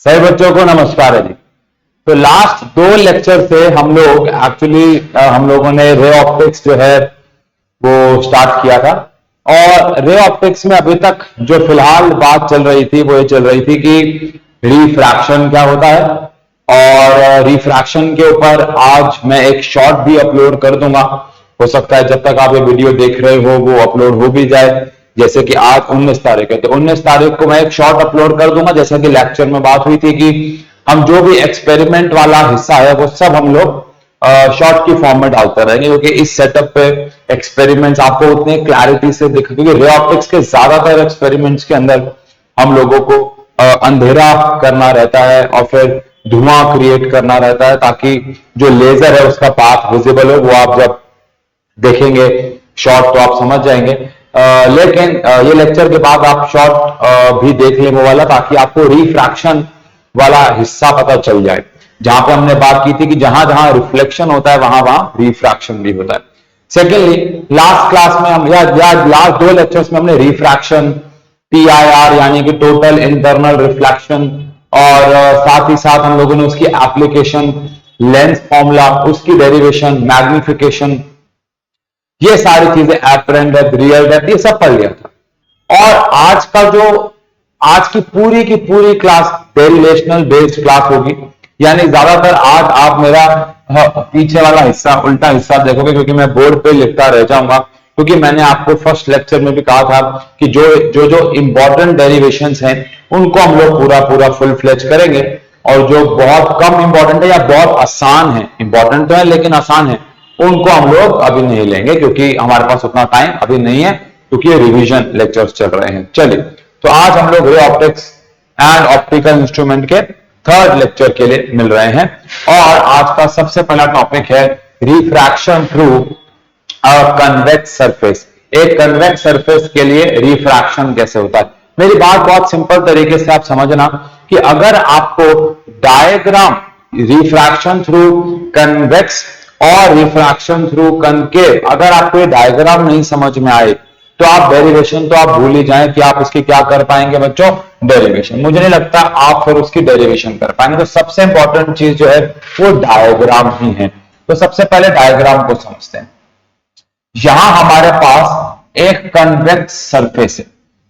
सभी बच्चों को नमस्कार है जी। तो लास्ट दो लेक्चर से हम लोगों ने रे ऑप्टिक्स जो है वो स्टार्ट किया था। और रे ऑप्टिक्स में अभी तक जो फिलहाल बात चल रही थी वो ये चल रही थी कि रिफ्रैक्शन क्या होता है, और रिफ्रैक्शन के ऊपर आज मैं एक शॉर्ट भी अपलोड कर दूंगा। हो सकता है जब तक आप ये वीडियो देख रहे हो वो अपलोड हो भी जाए। जैसे कि आज 19 तारीख है, तो 19 तारीख को मैं एक शॉर्ट अपलोड कर दूंगा। जैसा कि लेक्चर में बात हुई थी कि हम जो भी एक्सपेरिमेंट वाला हिस्सा है वो सब हम लोग शॉर्ट की फॉर्म में डालते रहेंगे, क्योंकि इस सेटअप पे एक्सपेरिमेंट्स आपको उतने क्लैरिटी से दिख, क्योंकि रे ऑप्टिक्स के ज्यादातर एक्सपेरिमेंट्स के अंदर हम लोगों को अंधेरा करना रहता है और फिर धुआं क्रिएट करना रहता है, ताकि जो लेजर है उसका पाथ विजिबल हो। वो आप जब देखेंगे शॉर्ट तो आप समझ जाएंगे। लेकिन ये लेक्चर के बाद आप शॉर्ट भी देख लें वो वाला, ताकि आपको रिफ्रैक्शन वाला हिस्सा पता चल जाए, जहां पे हमने बात की थी कि जहां जहां रिफ्लेक्शन होता है वहां वहां रिफ्रैक्शन भी होता है। सेकेंडली, लास्ट क्लास में हम या लास्ट दो लेक्चर्स में हमने रिफ्रैक्शन, TIR यानी कि टोटल इंटरनल रिफ्लेक्शन, और साथ ही साथ हम लोगों ने उसकी एप्लीकेशन, लेंस फॉर्मूला, उसकी डेरिवेशन, मैग्निफिकेशन, ये सारी चीजें, एपरेंट डेप्थ, रियल डेप्थ, ये सब पढ़ लिया था। और आज की पूरी क्लास डेरिवेशनल बेस्ड क्लास होगी। यानी ज्यादातर आज आप मेरा पीछे वाला हिस्सा, उल्टा हिस्सा देखोगे, क्योंकि मैं बोर्ड पे लिखता रह जाऊंगा। क्योंकि मैंने आपको फर्स्ट लेक्चर में भी कहा था कि जो इंपॉर्टेंट डेरिवेशंस हैं उनको हम लोग पूरा फुल फ्लेज करेंगे, और जो बहुत कम इंपॉर्टेंट है या बहुत आसान है, इंपॉर्टेंट तो है लेकिन आसान है, उनको हम लोग अभी नहीं लेंगे, क्योंकि हमारे पास उतना टाइम अभी नहीं है, क्योंकि ये रिवीजन लेक्चर्स चल रहे हैं। चलिए, तो आज हम लोग ray optics and optical instrument के थर्ड लेक्चर के लिए मिल रहे हैं। और आज का सबसे पहला टॉपिक है refraction through a convex surface. एक कन्वेक्स सरफेस के लिए रिफ्रैक्शन कैसे होता है। मेरी बात बहुत सिंपल तरीके से आप समझना कि अगर आपको डायग्राम रिफ्रैक्शन थ्रू कन्वेक्स और रिफ्रैक्शन थ्रू कनकेव, अगर आपको ये डायग्राम नहीं समझ में आए तो आप डेरिवेशन तो आप भूल ही जाएं कि आप उसकी क्या कर पाएंगे बच्चों, डेरिवेशन। मुझे नहीं लगता आप फिर उसकी डेरिवेशन कर पाएंगे। तो सबसे इंपॉर्टेंट चीज जो है वो डायग्राम ही है। तो सबसे पहले डायग्राम को समझते हैं। यहां हमारे पास एक कन्वेक्स सरफेस है,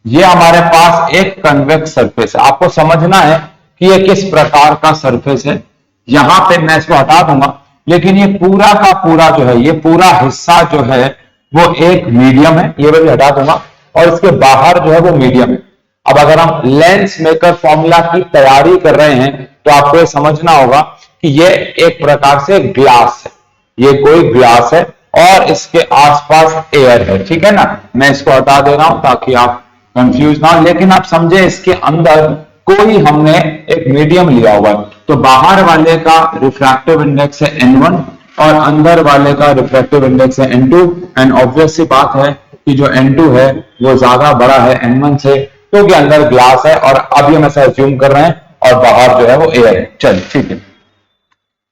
ये हमारे पास एक कन्वेक्स सरफेस है। आपको समझना है कि ये किस प्रकार का सरफेस है। यहां पे मैं इसको हटा दूंगा, लेकिन ये पूरा का पूरा जो है, ये पूरा हिस्सा जो है वो एक मीडियम है, ये भी हटा दूंगा, और इसके बाहर जो है वो मीडियम है। अब अगर हम लेंस मेकर फॉर्मूला की तैयारी कर रहे हैं तो आपको ये समझना होगा कि ये एक प्रकार से ग्लास है, ये कोई ग्लास है और इसके आसपास एयर है, ठीक है ना। मैं इसको हटा दे रहा हूं ताकि आप कंफ्यूज ना हो, लेकिन आप समझे इसके अंदर कोई हमने एक मीडियम लिया हुआ है। तो बाहर वाले का रिफ्रैक्टिव इंडेक्स है N1 और अंदर वाले का रिफ्रैक्टिव इंडेक्स है N2। एंड ऑब्वियस सी बात है कि जो N2 है वो ज्यादा बड़ा है N1 से, क्योंकि अंदर ग्लास है और अब ये हम ऐसा अज्यूम कर रहे हैं, और बाहर जो है वो एयर है। चलिए ठीक है,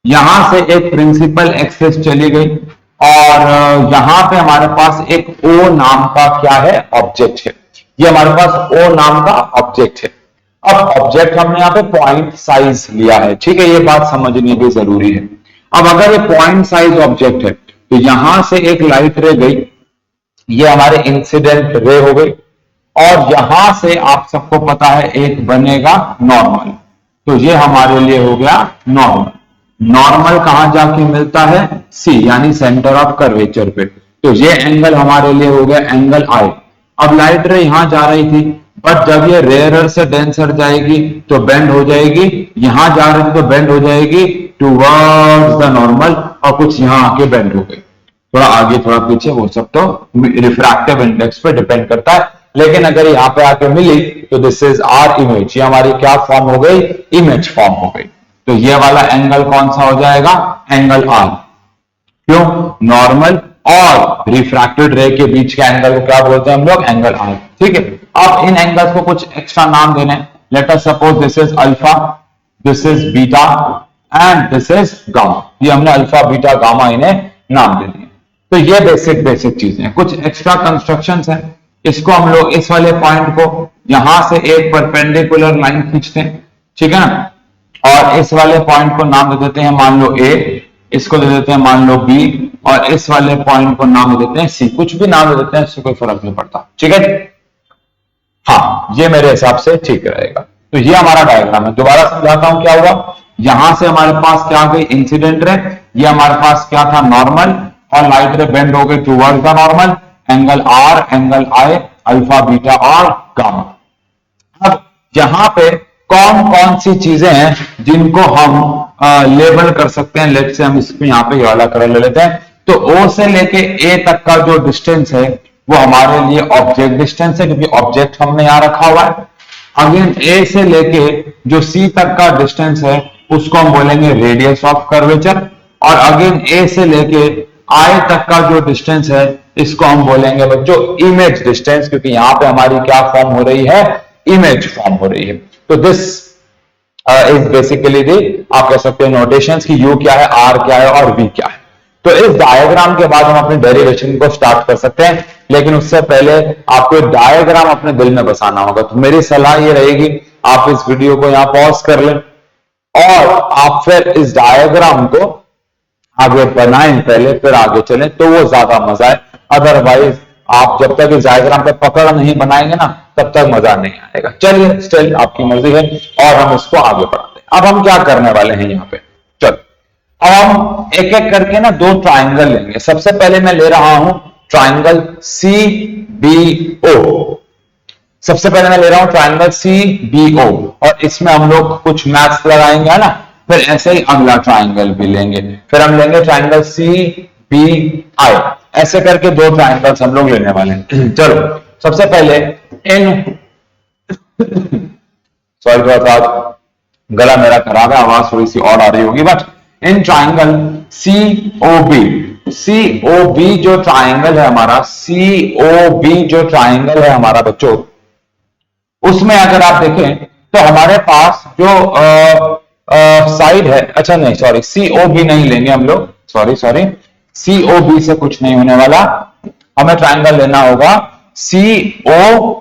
यहां से एक प्रिंसिपल एक्सिस चली गई और यहां पे हमारे पास एक O नाम का क्या है, ऑब्जेक्ट है। ये हमारे पास O नाम का ऑब्जेक्ट है। अब ऑब्जेक्ट हमने यहाँ पे पॉइंट साइज लिया है, ठीक है, ये बात समझनी भी जरूरी है। अब अगर ये पॉइंट साइज ऑब्जेक्ट है तो यहां से एक लाइट रे गई, ये हमारे इंसिडेंट रे हो गई, और यहां से आप सबको पता है एक बनेगा नॉर्मल। तो ये हमारे लिए हो गया नॉर्मल। नॉर्मल कहां जाके मिलता है, C यानी सेंटर ऑफ कर्वेचर पे। तो ये एंगल हमारे लिए हो गया एंगल I। अब लाइट रे यहां जा रही थी, बट जब ये रेयरर से डेंसर जाएगी तो बेंड हो जाएगी, यहां जा रही थी तो बेंड हो जाएगी टुवर्ड्स द नॉर्मल, और कुछ यहां आके बेंड हो गई, थोड़ा आगे थोड़ा पीछे, वो सब तो रिफ्रैक्टिव इंडेक्स पे डिपेंड करता है। लेकिन अगर यहाँ पे आके मिली तो दिस इज आर इमेज, ये हमारी क्या फॉर्म हो गई, इमेज फॉर्म हो गई। तो ये वाला एंगल कौन सा हो जाएगा, एंगल आर। क्यों, नॉर्मल और रिफ्रैक्टेड रे के बीच के एंगल को क्या बोलते हैं हम लोग, एंगल आर, ठीक है। अब इन एंगल्स को कुछ एक्स्ट्रा नाम देने, let us suppose this is alpha, this is beta and this is gamma. ये हमने अल्फा बीटा गामा इन्हें नाम दे दिए। तो ये बेसिक चीजें, कुछ एक्स्ट्रा कंस्ट्रक्शंस हैं। इसको हम लोग इस वाले पॉइंट को यहां से एक परपेंडिकुलर लाइन खींचते हैं, ठीक है ना। और इस वाले पॉइंट को नाम दे देते हैं मान लो ए, इसको दे देते हैं मान लो बी, और इस वाले पॉइंट को नाम दे देते हैं सी। कुछ भी नाम दे देते हैं, इससे कोई फर्क नहीं पड़ता, ठीक है। हाँ, ये मेरे हिसाब से ठीक रहेगा। तो ये हमारा डायग्राम है। दोबारा समझाता हूं क्या हुआ। यहां से हमारे पास क्या आ गई, इंसिडेंट रे, ये हमारे पास क्या था, नॉर्मल, और लाइट रे बेंड हो गई towards the normal, angle R, angle I, alpha, beta और गामा। अब यहां पे कौन कौन सी चीजें हैं जिनको हम लेबल कर सकते हैं। लेट से हम इसको यहाँ पे ये वाला कलर ले लेते हैं। तो ओ से लेके ए तक का जो डिस्टेंस है वो हमारे लिए ऑब्जेक्ट डिस्टेंस है, क्योंकि ऑब्जेक्ट हमने यहां रखा हुआ है। अगेन ए से लेके जो सी तक का डिस्टेंस है उसको हम बोलेंगे रेडियस ऑफ कर्वेचर, और अगेन ए से लेके आई तक का जो डिस्टेंस है इसको हम बोलेंगे बच्चों इमेज डिस्टेंस, क्योंकि यहां पे हमारी क्या फॉर्म हो रही है, इमेज फॉर्म हो रही है। तो दिस इज बेसिकली दी, आप कह सकते हैं नोटेशंस की यू क्या है, आर क्या है और वी क्या है। तो इस डायग्राम के बाद हम अपने डेरिवेशन को स्टार्ट कर सकते हैं, लेकिन उससे पहले आपको एक डायग्राम अपने दिल में बसाना होगा। तो मेरी सलाह ये रहेगी, आप इस वीडियो को यहां पॉज कर लें और आप फिर इस डायग्राम को आगे बनाएं पहले, फिर आगे चलें, तो वो ज्यादा मजा है। अदरवाइज आप जब तक इस डायग्राम पे पकड़ नहीं बनाएंगे ना, तब तक मजा नहीं आएगा। चलिए, स्टिल आपकी मर्जी है, और हम इसको आगे बढ़ाते हैं। अब हम क्या करने वाले हैं यहाँ पे, चलो अब हम एक एक करके ना दो ट्राइंगल लेंगे। सबसे पहले मैं ले रहा हूं ट्राइंगल सी बी ओ। सबसे पहले मैं ले रहा हूं ट्राइंगल सी बी ओ, और इसमें हम लोग कुछ मैथ्स लगाएंगे, है ना। फिर ऐसे ही अगला ट्राइंगल भी लेंगे, फिर हम लेंगे ट्राइंगल सी बी आई। ऐसे करके दो ट्राइंगल्स हम लोग लेने वाले हैं। चलो सबसे पहले इन सॉरी थोड़ा सा गला मेरा खराब है, आवाज थोड़ी सी और आ रही होगी, but in triangle C O B, C O B जो ट्राइंगल है हमारा, सी ओ बी जो ट्राइंगल है हमारा बच्चों, उसमें अगर आप देखें तो हमारे पास जो साइड है, अच्छा नहीं सॉरी, सी ओ बी नहीं लेंगे हम लोग, सॉरी सी ओ बी से कुछ नहीं होने वाला। हमें ट्राइंगल लेना होगा सी ओ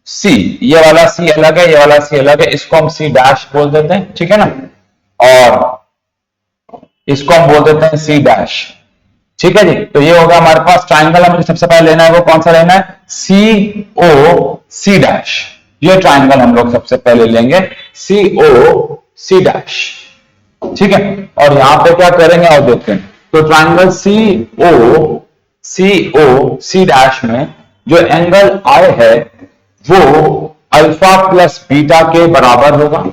सी। ये वाला सी अलग है, ये वाला सी अलग है, इसको हम सी डैश बोल देते हैं, ठीक है ना, और इसको हम बोल देते हैं सी डैश, ठीक है जी। तो ये होगा हमारे पास ट्राइंगल। हमें सबसे पहले लेना है वो कौन सा लेना है, सी ओ सी डैश। ये ट्राइंगल हम लोग सबसे पहले लेंगे, सी ओ सी डैश, ठीक है। और यहां पे क्या करेंगे और देखते हैं। तो ट्राइंगल सी ओ सी डैश में जो एंगल आई है वो अल्फा प्लस बीटा के बराबर होगा।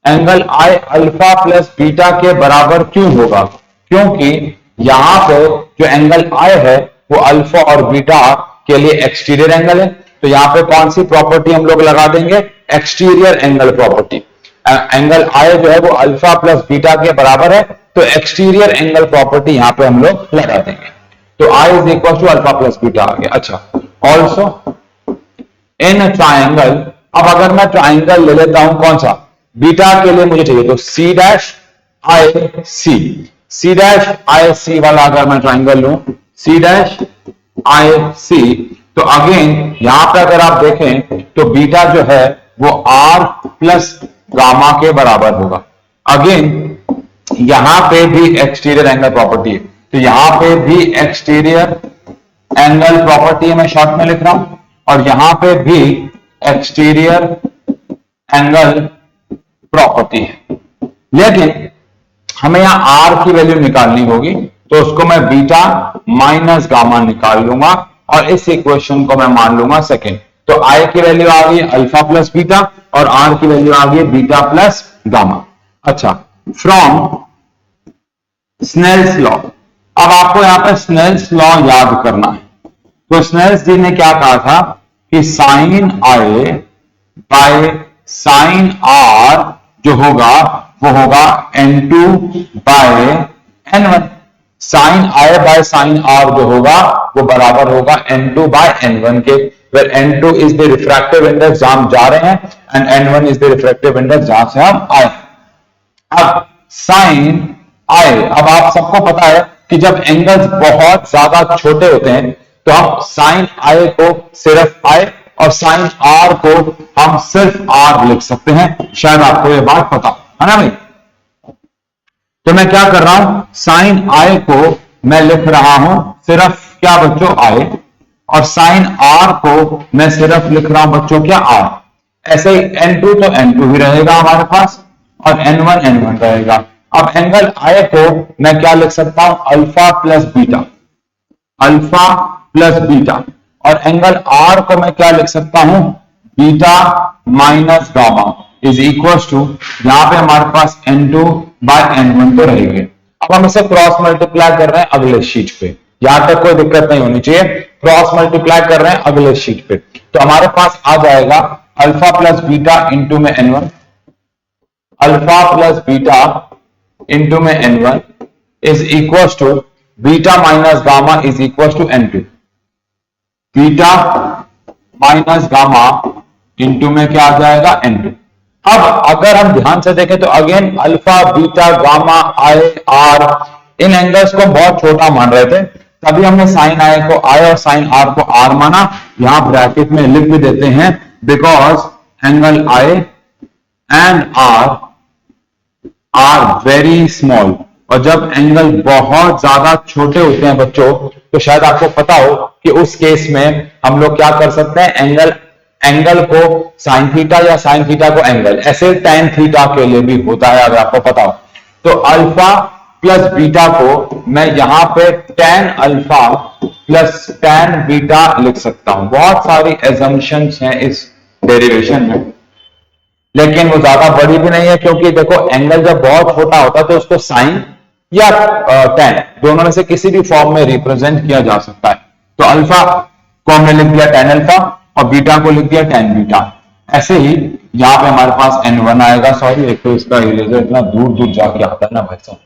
Angle I alpha plus beta के बराबर क्यों होगा, क्योंकि यहां पे जो एंगल आई है वो अल्फा और बीटा के लिए एक्सटीरियर एंगल है। तो यहां पे कौन सी प्रॉपर्टी हम लोग लगा देंगे, एक्सटीरियर एंगल प्रॉपर्टी। एंगल आई जो है वो अल्फा प्लस बीटा के बराबर है, तो एक्सटीरियर एंगल प्रॉपर्टी यहां पे हम लोग लगा देंगे। तो I is equal to alpha plus beta आ गया। अच्छा, ऑल्सो इन ट्राइंगल, अब अगर मैं ट्राइंगल ले लेता हूं कौन सा, बीटा के लिए मुझे चाहिए, तो C dash I C, C dash I सी वाला अगर मैं ट्राइंगल लूं, सी डैश आई सी, तो अगेन यहां पे अगर आप देखें तो बीटा जो है वो आर प्लस गामा के बराबर होगा। अगेन यहां पे भी एक्सटीरियर एंगल प्रॉपर्टी है, तो यहां पे भी एक्सटीरियर एंगल प्रॉपर्टी है, मैं शॉर्ट में लिख रहा हूं, और यहां पे भी एक्सटीरियर एंगल प्रॉपर्टी है। लेकिन हमें यहां आर की वैल्यू निकालनी होगी, तो उसको मैं बीटा माइनस गामा निकाल लूंगा, और इस इक्वेशन को मैं मान लूंगा सेकेंड। तो आई की वैल्यू आ गई अल्फा प्लस बीटा, और आर की वैल्यू आ गई बीटा प्लस गामा। अच्छा, फ्रॉम स्नेल्स लॉ, अब आपको यहां पे स्नेल्स लॉ याद करना है। तो स्नेल्स जी ने क्या कहा था कि sine I by sine R जो होगा वो होगा N2 by N1। Sine I by sine R जो होगा वो बराबर होगा N2 बाय N1 के, where N2 is the refractive index जहां हम जा रहे हैं, and N1 is the refractive index जहां से हम आए। अब साइन आई, अब आप सबको पता है कि जब एंगल्स बहुत ज्यादा छोटे होते हैं तो हम साइन आई को सिर्फ आई और साइन आर को हम सिर्फ आर लिख सकते हैं। शायद आपको यह बात पता है ना भाई। तो मैं क्या कर रहा हूं, साइन आई को मैं लिख रहा हूं सिर्फ क्या बच्चों आई, और साइन आर को मैं सिर्फ लिख रहा हूं बच्चों क्या आर। ऐसे ही N2 तो N2 ही रहेगा हमारे पास, और N1 N1 रहेगा। अब एंगल आई को मैं क्या लिख सकता हूं, alpha plus beta, alpha plus beta, और एंगल आर को मैं क्या लिख सकता हूं, beta minus gamma is equal to, यहां पे हमारे पास N2 बाय N1 तो रहेंगे। अब हम इसे क्रॉस मल्टीप्लाई कर रहे हैं अगले शीट पे, यहां तक कोई दिक्कत नहीं होनी चाहिए। क्रॉस मल्टीप्लाई कर रहे हैं अगले शीट पे, तो हमारे पास आ जाएगा अल्फा प्लस बीटा इंटू में N1, alpha plus beta into में N1 is equal to beta minus gamma is equal to N2, beta minus gamma into में क्या आ जाएगा N2। अब अगर हम ध्यान से देखें तो again alpha beta gamma I R, in angles को बहुत छोटा मान रहे थे, तभी हमने साइन आई को आई और साइन आर को आर माना। यहां ब्रैकेट में लिख भी देते हैं, because angle I and R very small, और जब एंगल बहुत ज्यादा छोटे होते हैं बच्चों, तो शायद आपको पता हो कि उस केस में हम लोग क्या कर सकते हैं, एंगल को साइन थीटा या साइन थीटा को एंगल, ऐसे टैन थीटा के लिए भी होता है अगर आपको पता हो। तो अल्फा प्लस बीटा को मैं यहां पे tan alpha plus tan beta लिख सकता हूं। बहुत सारी एजम्पशंस हैं इस डेरिवेशन में, लेकिन वो ज्यादा बड़ी भी नहीं है, क्योंकि देखो एंगल जब बहुत छोटा होता है तो उसको साइन या टैन दोनों में से किसी भी फॉर्म में रिप्रेजेंट किया जा सकता है। तो अल्फा को हमने लिख दिया टैन अल्फा और बीटा को लिख दिया टैन बीटा। ऐसे ही यहां पे हमारे पास N1 आएगा, सॉरी एक तो इसका इरेजर इतना दूर दूर जाके आता है ना भाई साहब,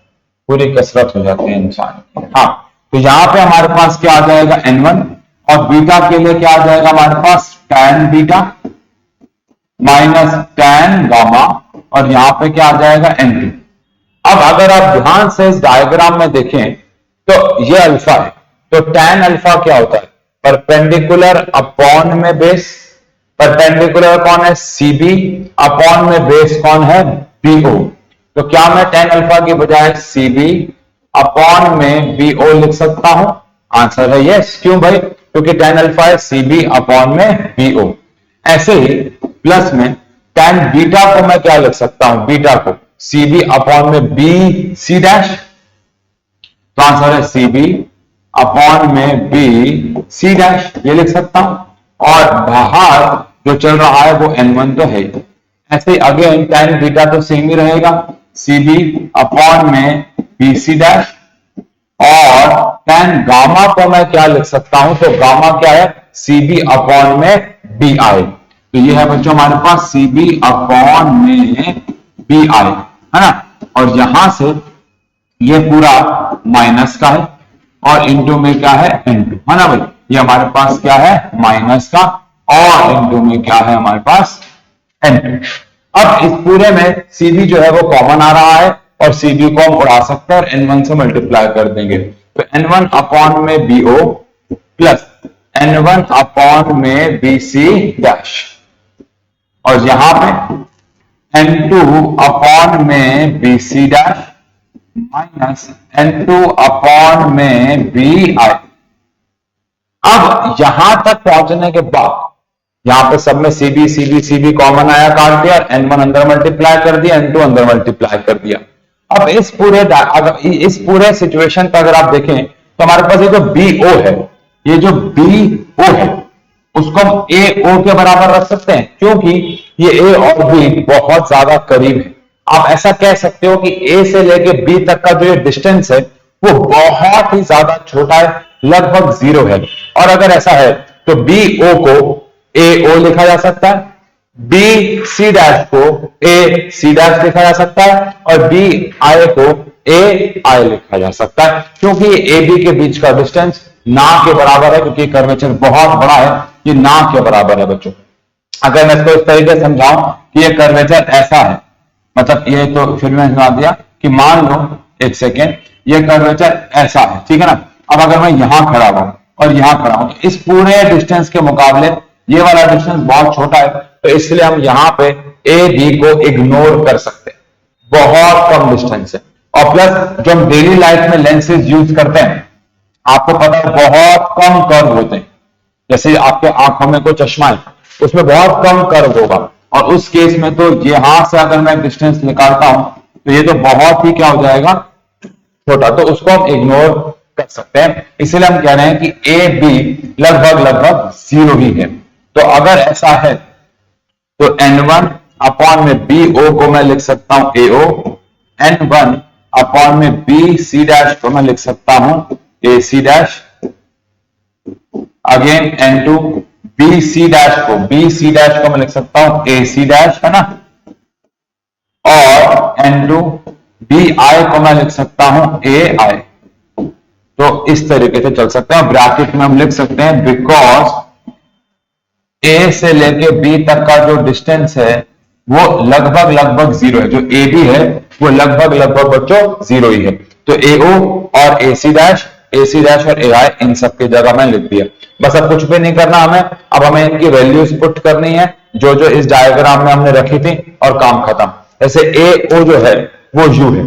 पूरी कसरत हो जाती है इंसान। हाँ, तो यहां पे हमारे पास क्या आ जाएगा N1, और बीटा के लिए क्या आ जाएगा हमारे पास tan beta minus tan gamma, और यहां पे क्या आ जाएगा N2। अब अगर आप ध्यान से इस डायग्राम में देखें तो ये अल्फा है, तो टैन अल्फा क्या होता है, परपेंडिकुलर अपॉन में बेस, परपेंडिकुलर कौन है CB, अपॉन में बेस कौन है BO। तो क्या मैं टैन अल्फा की बजाय CB अपॉन में BO लिख सकता हूं, आंसर है यस। क्यों भाई, क्योंकि टैन अल्फा है CB अपॉन में BO। ऐसे ही प्लस में टैन बीटा को मैं क्या लिख सकता हूं, बीटा को CB अपॉन में BC डैश, तो आंसर है CB अपॉन में BC डैश, ये लिख सकता हूं, और बाहर जो चल रहा है वो N1 तो है। ऐसे अगेन टैन बीटा तो सेम ही रहेगा, CB अपॉन में BC डैश, और टैन गामा को मैं क्या लिख सकता हूं, तो गामा क्या है CB अपॉन में BI। तो ये है बच्चों हमारे पास CB अपॉन में BI, है ना, और यहां से ये पूरा माइनस का है और इनटू में क्या है N2, है ना भाई, ये हमारे पास क्या है माइनस का, और इनटू में क्या है हमारे पास N2। अब इस पूरे में CB जो है वो कॉमन आ रहा है, और CB को हम उड़ा सकते हैं और N1 से मल्टीप्लाई कर देंगे। तो N1 अपॉन में BO प्लस N1 अपॉन में BC डैश, और यहां पे N2 अपॉन में BC dash minus N2 upon में BI। अब यहां तक पहुंचने के बाद यहां पे सब में CB कॉमन आया, काट दिया, N1 अंदर मल्टीप्लाई कर दिया, N2 अंदर मल्टीप्लाई कर दिया। अब इस पूरे सिचुएशन का अगर आप देखें तो हमारे पास ये जो BO है, ये जो BO है उसको हम AO के बराबर रख सकते हैं, क्योंकि ये A और B बहुत ज्यादा करीब है। आप ऐसा कह सकते हो कि A से लेके B तक का जो ये डिस्टेंस है वो बहुत ही ज्यादा छोटा है, लगभग 0 है। और अगर ऐसा है तो BO को AO लिखा जा सकता है, BC डैश को AC डैश लिखा जा सकता है, और BI को AI लिखा जा सकता है, क्योंकि AB के बीच का डिस्टेंस ना के बराबर है, क्योंकि कर्वेचर बहुत बड़ा है, ये ना के बराबर है बच्चों। अगर मैं इसको इस तरीके से समझाऊं कि ये कर्वेचर ऐसा है, मतलब ये तो फिर मैं समझा दिया कि मान लो एक सेकेंड, ये कर्वेचर ऐसा है, ठीक है ना। अब अगर मैं यहां खड़ा हूं और यहां खड़ा हूं, तो इस पूरे डिस्टेंस के मुकाबले ये वाला डिस्टेंस बहुत छोटा है, तो इसलिए हम यहां पे AB को इग्नोर कर सकते हैं, बहुत कम डिस्टेंस है। और प्लस जो हम डेली लाइफ में लेंसेज यूज करते हैं, आपको पता है बहुत कम कर्व होते हैं। जैसे आपके आंखों में कोई चश्मा है, उसमें बहुत कम कर्व होगा, और उस केस में तो यहां से अगर मैं डिस्टेंस निकालता हूं तो ये तो बहुत ही क्या हो जाएगा, छोटा, तो उसको हम इग्नोर कर सकते हैं। इसलिए हम कह रहे हैं कि ए बी लगभग लगभग 0 ही है। तो अगर ऐसा है तो N1 अपॉन में बी ओ को मैं लिख सकता हूं AO, N1 अपॉन में बी सी डैश को मैं लिख सकता हूं AC dash, again N2 B C dash को मैं लिख सकता हूं AC डैश, है ना, और N2 बी आई को मैं लिख सकता हूं AI। तो इस तरीके से चल सकते हैं। ब्रैकेट में हम लिख सकते हैं बिकॉज ए से लेके बी तक का जो डिस्टेंस है वो लगभग लगभग 0 है, जो ए बी है वो लगभग लगभग बच्चों 0 ही है। तो AO और AC डैश और AI इन सब की जगह मैं लिख दिया। बस अब कुछ भी नहीं करना हमें, अब हमें इनकी वैल्यूज पुट करनी है जो जो इस डायग्राम में हमने रखी थी, और काम खत्म। जैसे AO जो है वो U है,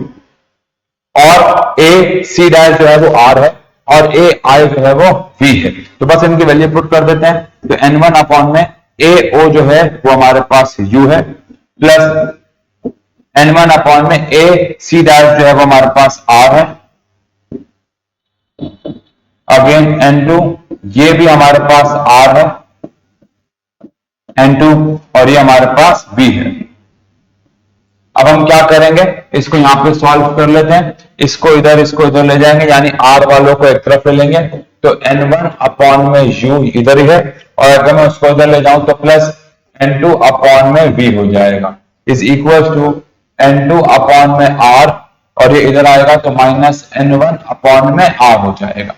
और AC डैश जो है वो R है, और AI जो है वो V है। तो बस इनकी वैल्यू पुट कर देते हैं। तो N1 अपॉन में AO जो है वो हमारे पास U है, प्लस N1 अपॉन में AC डैश जो है वो हमारे पास R है, अगेन N2 ये भी हमारे पास R है, N2, और ये हमारे पास V है। अब हम क्या करेंगे, इसको यहां पे सॉल्व कर लेते हैं। इसको इधर ले जाएंगे, यानी R वालों को एक तरफ ले लेंगे, तो N1 अपॉन में U इधर ही है, और अगर मैं उसको इधर ले जाऊं तो प्लस N2 अपॉन में V हो जाएगा, is equal to N2 upon में R, और ये इधर आएगा तो माइनस N1 अपॉन में R हो जाएगा।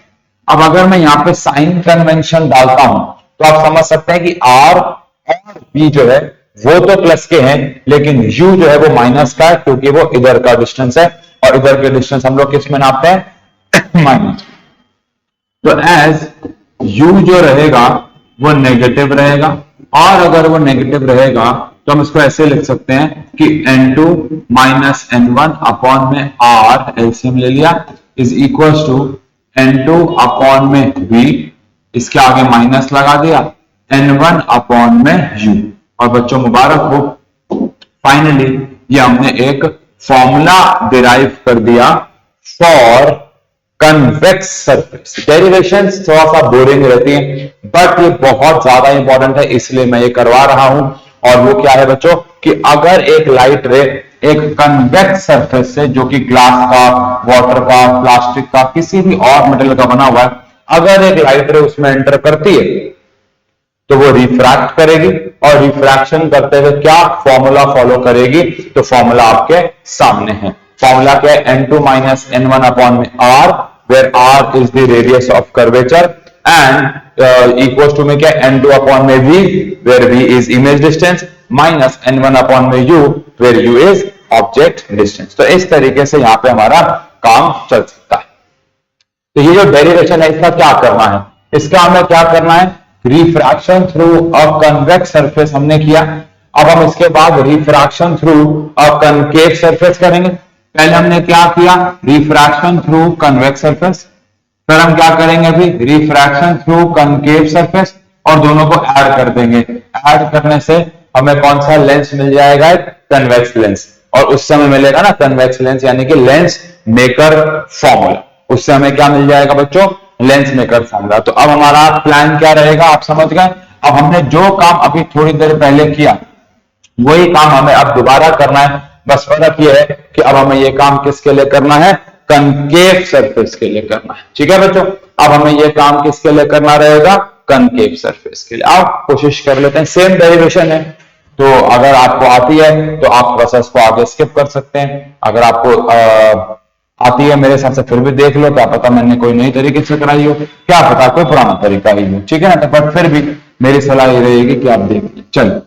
अब अगर मैं यहाँ पे साइन कन्वेंशन डालता हूं तो आप समझ सकते हैं कि R और V जो है वो तो प्लस के हैं, लेकिन U जो है वो माइनस का है, क्योंकि वो इधर का डिस्टेंस है, और इधर के डिस्टेंस हम लोग किस में नापते हैं, माइनस। तो एज U जो रहेगा वो नेगेटिव रहेगा, और अगर वो नेगेटिव रहेगा तो हम इसको ऐसे लिख सकते हैं कि N2 माइनस N1 अपॉन में R, एलसीएम ले लिया, is equal to N2 upon में V, इसके आगे माइनस लगा दिया, N1 अपॉन में U। और बच्चों मुबारक हो, फाइनली ये हमने एक फॉर्मूला डिराइव कर दिया फॉर कन्वेक्स सरफेस। डेरिवेशंस थोड़ा सा बोरिंग रहती हैं, बट ये बहुत ज्यादा इंपॉर्टेंट है, इसलिए मैं ये करवा रहा हूं। और वो क्या है बच्चों, कि अगर एक लाइट रे एक कन्वेक्स सरफेस से, जो कि ग्लास का, वाटर का, प्लास्टिक का, किसी भी और मटेरियल का बना हुआ है, अगर एक लाइट रे उसमें एंटर करती है तो वो रिफ्रैक्ट करेगी, और रिफ्रैक्शन करते हुए क्या फॉर्मूला फॉलो करेगी, तो फॉर्मूला आपके सामने है। फॉर्मूला क्या है, N2 माइनस N1 अपॉन में R, where R is the radius of curvature, and equal to में क्या, N2 अपॉन में V, where V is image distance, minus N1 upon में U, where U is object distance. तो इस तरीके से यहां पे हमारा काम चल सकता है। तो ये जो डेरिवेशन है इसका क्या करना है, इसका हमें क्या करना है, refraction through a convex surface हमने किया। अब हम इसके बाद refraction through a concave surface करेंगे। पहले हमने क्या किया, रिफ्रैक्शन थ्रू कन्वेक्स सरफेस, फिर हम क्या करेंगे अभी, रिफ्रैक्शन थ्रू कनकेव सरफेस, और दोनों को ऐड कर देंगे। ऐड करने से हमें कौन सा लेंस मिल जाएगा, एक कन्वेक्स लेंस, और उस समय मिलेगा ना कन्वेक्स लेंस, यानी कि लेंस मेकर फॉर्मूला। उससे हमें क्या मिल जाएगा बच्चों, लेंस मेकर फॉर्मूला। तो अब हमारा प्लान क्या रहेगा, आप समझ गए। अब हमने जो काम अभी थोड़ी देर पहले किया वही काम हमें अब दोबारा करना है, बस फर्क ये है कि अब हमें ये काम किसके लिए करना है, कनकेव सरफेस के लिए करना है। ठीक है बच्चों, अब हमें ये काम किसके लिए करना रहेगा, कनकेव सरफेस के लिए। आप कोशिश कर लेते हैं, सेम डेरिवेशन है, तो अगर आपको आती है तो आप प्रोसेस को आगे स्किप कर सकते हैं। अगर आपको आती है मेरे हिसाब से फिर भी देख लो, क्या पता मैंने कोई नई तरीके से कराई हो, क्या पता कोई पुराना तरीका ही हो, ठीक है ना। तो बट फिर भी मेरी सलाह ये रहेगी कि आप देख लो। चलो,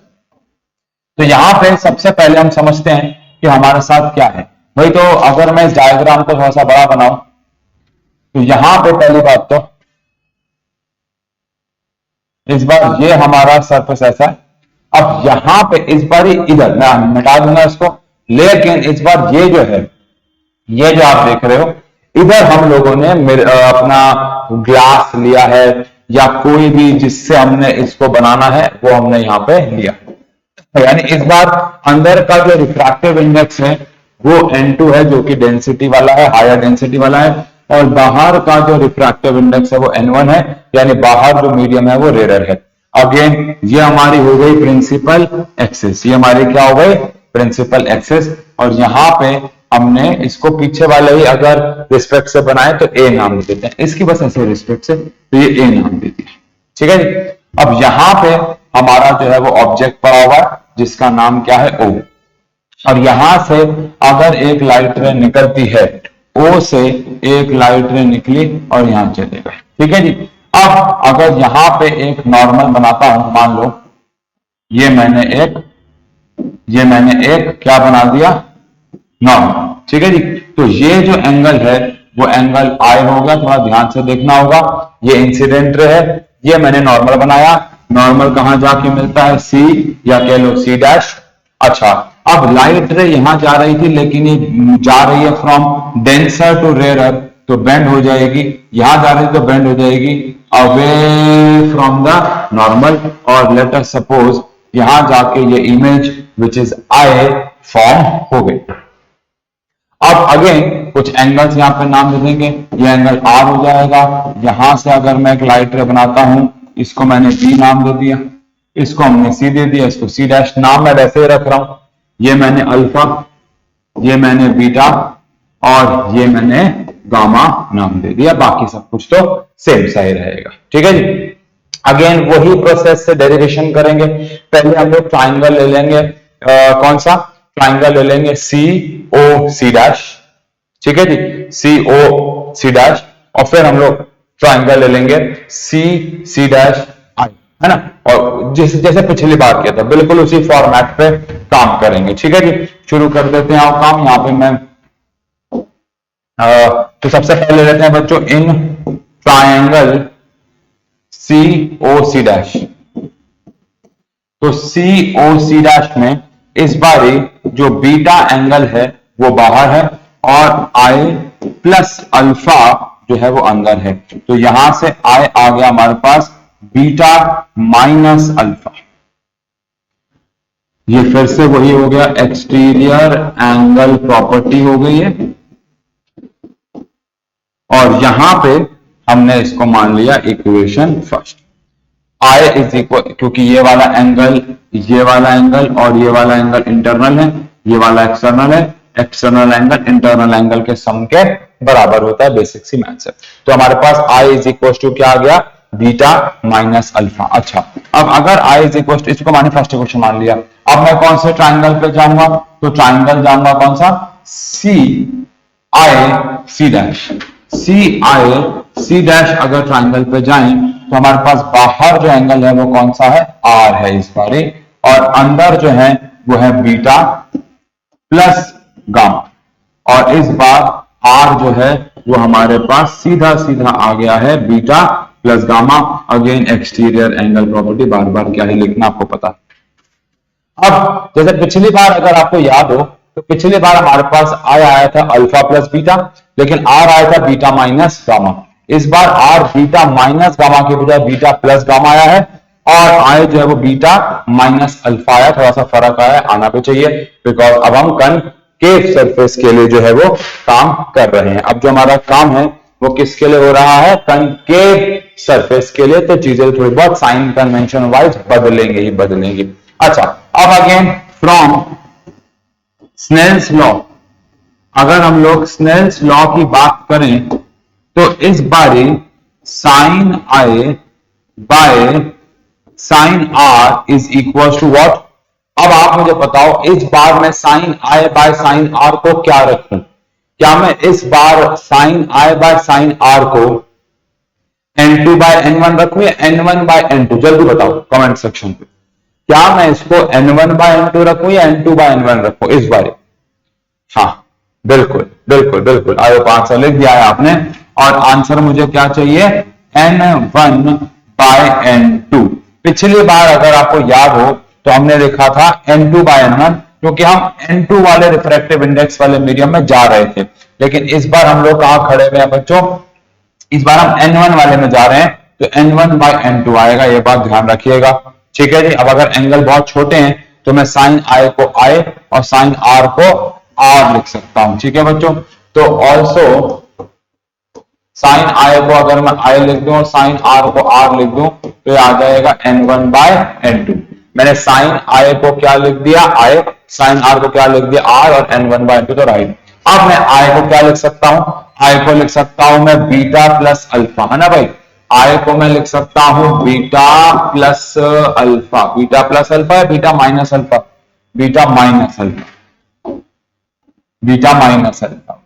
तो यहां पे सबसे पहले हम समझते हैं कि हमारे साथ क्या है भाई। तो अगर मैं इस डायग्राम को थोड़ा सा बड़ा बनाऊं तो यहां पे पहली बात तो इस बार ये हमारा सरफेस ऐसा है। अब यहां पे इस बार इधर मैं मिटा दूंगा इसको, लेकिन इस बार ये जो है ये जो आप देख रहे हो, इधर हम लोगों ने अपना ग्लास लिया है या कोई भी जिससे हमने इसको बनाना है वो हमने यहाँ पे लिया, यानी इस बार अंदर का जो रिफ्रैक्टिव इंडेक्स है वो N2 है, जो कि डेंसिटी वाला है, हायर डेंसिटी वाला है, और बाहर का जो रिफ्रैक्टिव इंडेक्स है वो N1 है, यानी बाहर जो मीडियम है वो रेयर है। अगेन ये हमारी हो गई प्रिंसिपल एक्सिस, ये हमारी क्या हो गई प्रिंसिपल एक्सिस, और यहाँ पे हमने इसको पीछे वाले ही अगर रिस्पेक्ट से बनाए तो ए नाम देते हैं, इसकी बस ऐसे रिस्पेक्ट से तो ये ए नाम देती है, ठीक है जी। अब यहाँ पे हमारा जो है वो ऑब्जेक्ट पड़ा हुआ है जिसका नाम क्या है O, और यहां से अगर एक लाइट रे निकलती है O से एक लाइट रे निकली और यहां चले गए, ठीक है जी। अब अगर यहां पे एक नॉर्मल बनाता हूं, मान लो ये मैंने एक क्या बना दिया नॉर्मल, ठीक है जी। तो ये जो एंगल है वो एंगल आई होगा, थोड़ा ध्यान से देखना होगा, ये इंसिडेंट रे है, ये मैंने नॉर्मल बनाया, नॉर्मल कहां जाके मिलता है C या कह लो C डैश। अच्छा, अब लाइट रे यहां जा रही थी लेकिन ये जा रही है फ्रॉम डेंसर टू रेयर, तो बेंड हो जाएगी, यहां जा रही तो बेंड हो जाएगी अवे फ्रॉम द नॉर्मल, और लेट अस सपोज यहां जाके ये image which is I form हो गई। अब अगेन कुछ एंगल्स यहां पे नाम दे देंगे, ये एंगल R हो जाएगा, यहां से अगर मैं एक लाइट रे बनाता हूं, इसको मैंने B नाम दे दिया, इसको हमने C दे दिया, इसको C डैश, नाम मैं वैसे ही रख रहा हूं, ये मैंने अल्फा, ये मैंने बीटा और ये मैंने गामा नाम दे दिया, बाकी सब कुछ तो सेम सा ही रहेगा, ठीक है जी। अगेन वही प्रोसेस से डेरिवेशन करेंगे, पहले हम लोग ट्राइंगल ले लेंगे, कौन सा ट्राइंगल ले लेंगे COC डैश, ठीक है जी, COC डैश, और फिर हम लोग ट्राइंगल ले लेंगे C डैश I, है ना, और जैसे पिछली बार किया था बिल्कुल उसी फॉर्मेट पे काम करेंगे, ठीक है जी। शुरू कर देते हैं आप काम, यहाँ पे मैं तो सबसे पहले लेते हैं बच्चों इन ट्राइंगल COC डैश, तो COC डैश में इस बारी जो बीटा एंगल है वो बाहर है और I प्लस अल्फा जो है वो अंदर है, तो यहां से I आ गया हमारे पास बीटा माइनस अल्फा, ये फिर से वही हो गया एक्सटीरियर एंगल प्रॉपर्टी हो गई है, और यहां पे हमने इसको मान लिया equation first, I is equal, क्योंकि ये वाला एंगल और ये वाला एंगल इंटरनल है, ये वाला एक्सटर्नल है, एक्सटर्नल एंगल इंटरनल एंगल के सम के बराबर होता है, बेसिक सी मैथ्स है। तो हमारे पास I इज इक्वल टू क्या आ गया बीटा माइनस अल्फा। अच्छा, अब अगर I इज इक्वल टू, इसको मैंने फर्स्ट इक्वेशन मान लिया, अब मैं कौन से ट्राइंगल पे जाऊंगा, तो ट्राइंगल जाऊंगा कौन सा CIC डैश, CIC डैश अगर ट्राइंगल पे जाएं तो हमारे पास बाहर जो एंगल है वो कौन सा है R है इस बारी, और अंदर जो है वो है बीटा प्लस गामा, और इस बार R जो है वो हमारे पास सीधा सीधा आ गया है beta plus gamma, again exterior angle property, बार बार क्या ही लिखना आपको पता। अब जैसे पिछली बार अगर आपको याद हो तो पिछली बार हमारे पास आया था अल्फा प्लस बीटा, लेकिन R आया था बीटा माइनस गामा, इस बार R बीटा माइनस गामा के बजाय बीटा प्लस गामा आया है, और I जो है वो बीटा माइनस अल्फा आया, थोड़ा सा फर्क आया, आना भी चाहिए, बिकॉज अब हम कनकेव सरफेस के लिए जो है वो काम कर रहे हैं। अब जो हमारा काम है वो किसके लिए हो रहा है, कनकेव सरफेस के लिए, तो चीजें थोड़ी बहुत साइन कन्वेंशन वाइज बदलेंगे ही बदलेंगे। अच्छा, अब अगेन फ्रॉम स्नेल्स लॉ, अगर हम लोग स्नेल्स लॉ की बात करें तो इस बारी sine I by sine R is equal to what. अब आप मुझे बताओ इस बार मैं sine I by sine R को क्या रखूं, क्या मैं इस बार sine I by sine R को N2 बाय N1 रखूं या N1 बाय N2, जल्दी बताओ कमेंट सेक्शन पे, क्या मैं इसको N1 बाय N2 रखूं या N2 बाय N1 रखूं इस बार। हाँ बिल्कुल बिल्कुल बिल्कुल, आयो आंसर लिख दिया है आपने, और आंसर मुझे क्या चाहिए N1 बाय N2। पिछली बार अगर आपको याद हो तो हमने लिखा था N2 बाय N1, क्योंकि हम N2 वाले रिफ्रैक्टिव इंडेक्स वाले मीडियम में जा रहे थे, लेकिन इस बार हम लोग कहाँ खड़े हुए हैं बच्चों, इस बार हम N1 वाले में जा रहे हैं, तो N1/N2 आएगा, ये बात ध्यान रखिएगा। ठीक है जी। अब अगर एंगल बहुत छोटे हैं तो मैं साइन I को I और साइन R को R लिख सकता हूं। ठीक है बच्चों, तो ऑल्सो साइन I को अगर मैं I लिख दूं और साइन R को R लिख दूं तो ये आ जाएगा N1/N2। मैंने साइन I को क्या लिख दिया I, साइन R को क्या लिख दिया R, और N1/N2 तो राइट। अब मैं I को क्या लिख सकता हूं, I को लिख सकता हूं मैं बीटा प्लस अल्फा, है ना भाई। I को मैं लिख सकता हूं beta plus alpha, beta plus alpha या beta minus alpha, beta minus alpha, beta minus alpha,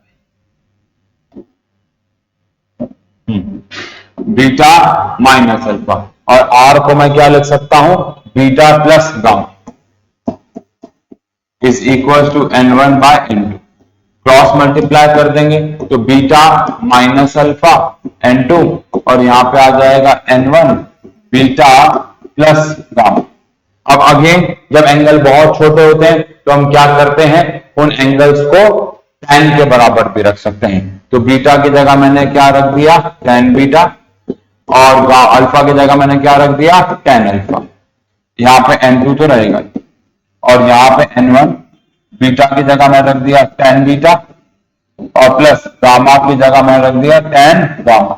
beta minus alpha. और R को मैं क्या लिख सकता हूं, beta plus gamma is equal to N1/N2। Cross multiply कर देंगे तो बीटा माइनस अल्फा N2 और यहां पे आ जाएगा N1 बीटा प्लस गामा। अब अगेन जब एंगल बहुत छोटे होते हैं तो हम क्या करते हैं, उन एंगल्स को tan के बराबर भी रख सकते हैं। तो बीटा की जगह मैंने क्या रख दिया, tan बीटा, और अल्फा की जगह मैंने क्या रख दिया, tan अल्फा। यहाँ पे N2 तो रहेगा और यहाँ पे N1, बीटा की जगह मैं रख दिया tan बीटा और प्लस गामा की जगह मैं रख दिया tan गामा।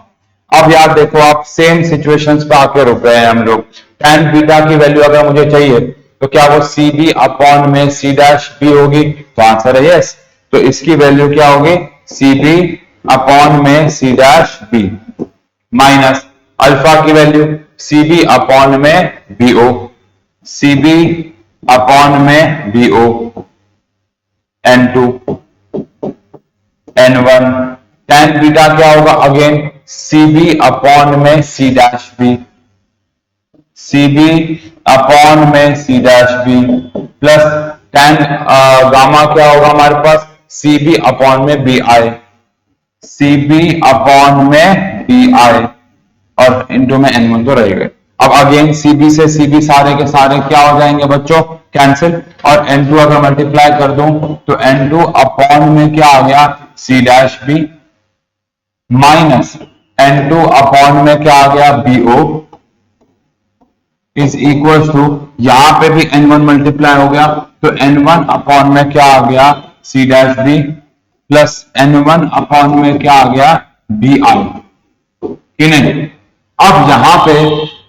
अब यार देखो आप सेम सिचुएशंस पे आके रुक गए हैं हम लोग। tan बीटा की वैल्यू अगर मुझे चाहिए तो क्या वो CD अपॉन में C डैश B होगी, तो आंसर है यस। तो इसकी वैल्यू क्या होगी, CB अपॉन में C dash B minus alpha की वैल्यू CB अपॉन में BO, CB अपॉन में BO, N2 N1, tan beta क्या होगा अगेन CB अपॉन में C dash B, CB upon में C dash B plus tan gamma क्या होगा हमारे पास CB अपॉन में BI, CB अपॉन में BI और इनटू में N1 तो रहेगा। अब अगेन CB से CB सारे के सारे क्या हो जाएंगे बच्चों, कैंसिल, और N2 अगर मल्टीप्लाई कर दूं तो N2 अपॉन में क्या आ गया C dash B minus N2 upon में क्या आ गया BO इज इक्वल टू, यहां पे भी N1 मल्टीप्लाई हो गया तो N1 अपॉन में क्या आ गया C dash B plus N1 upon में क्या आ गया BI, कि नहीं। अब यहां पे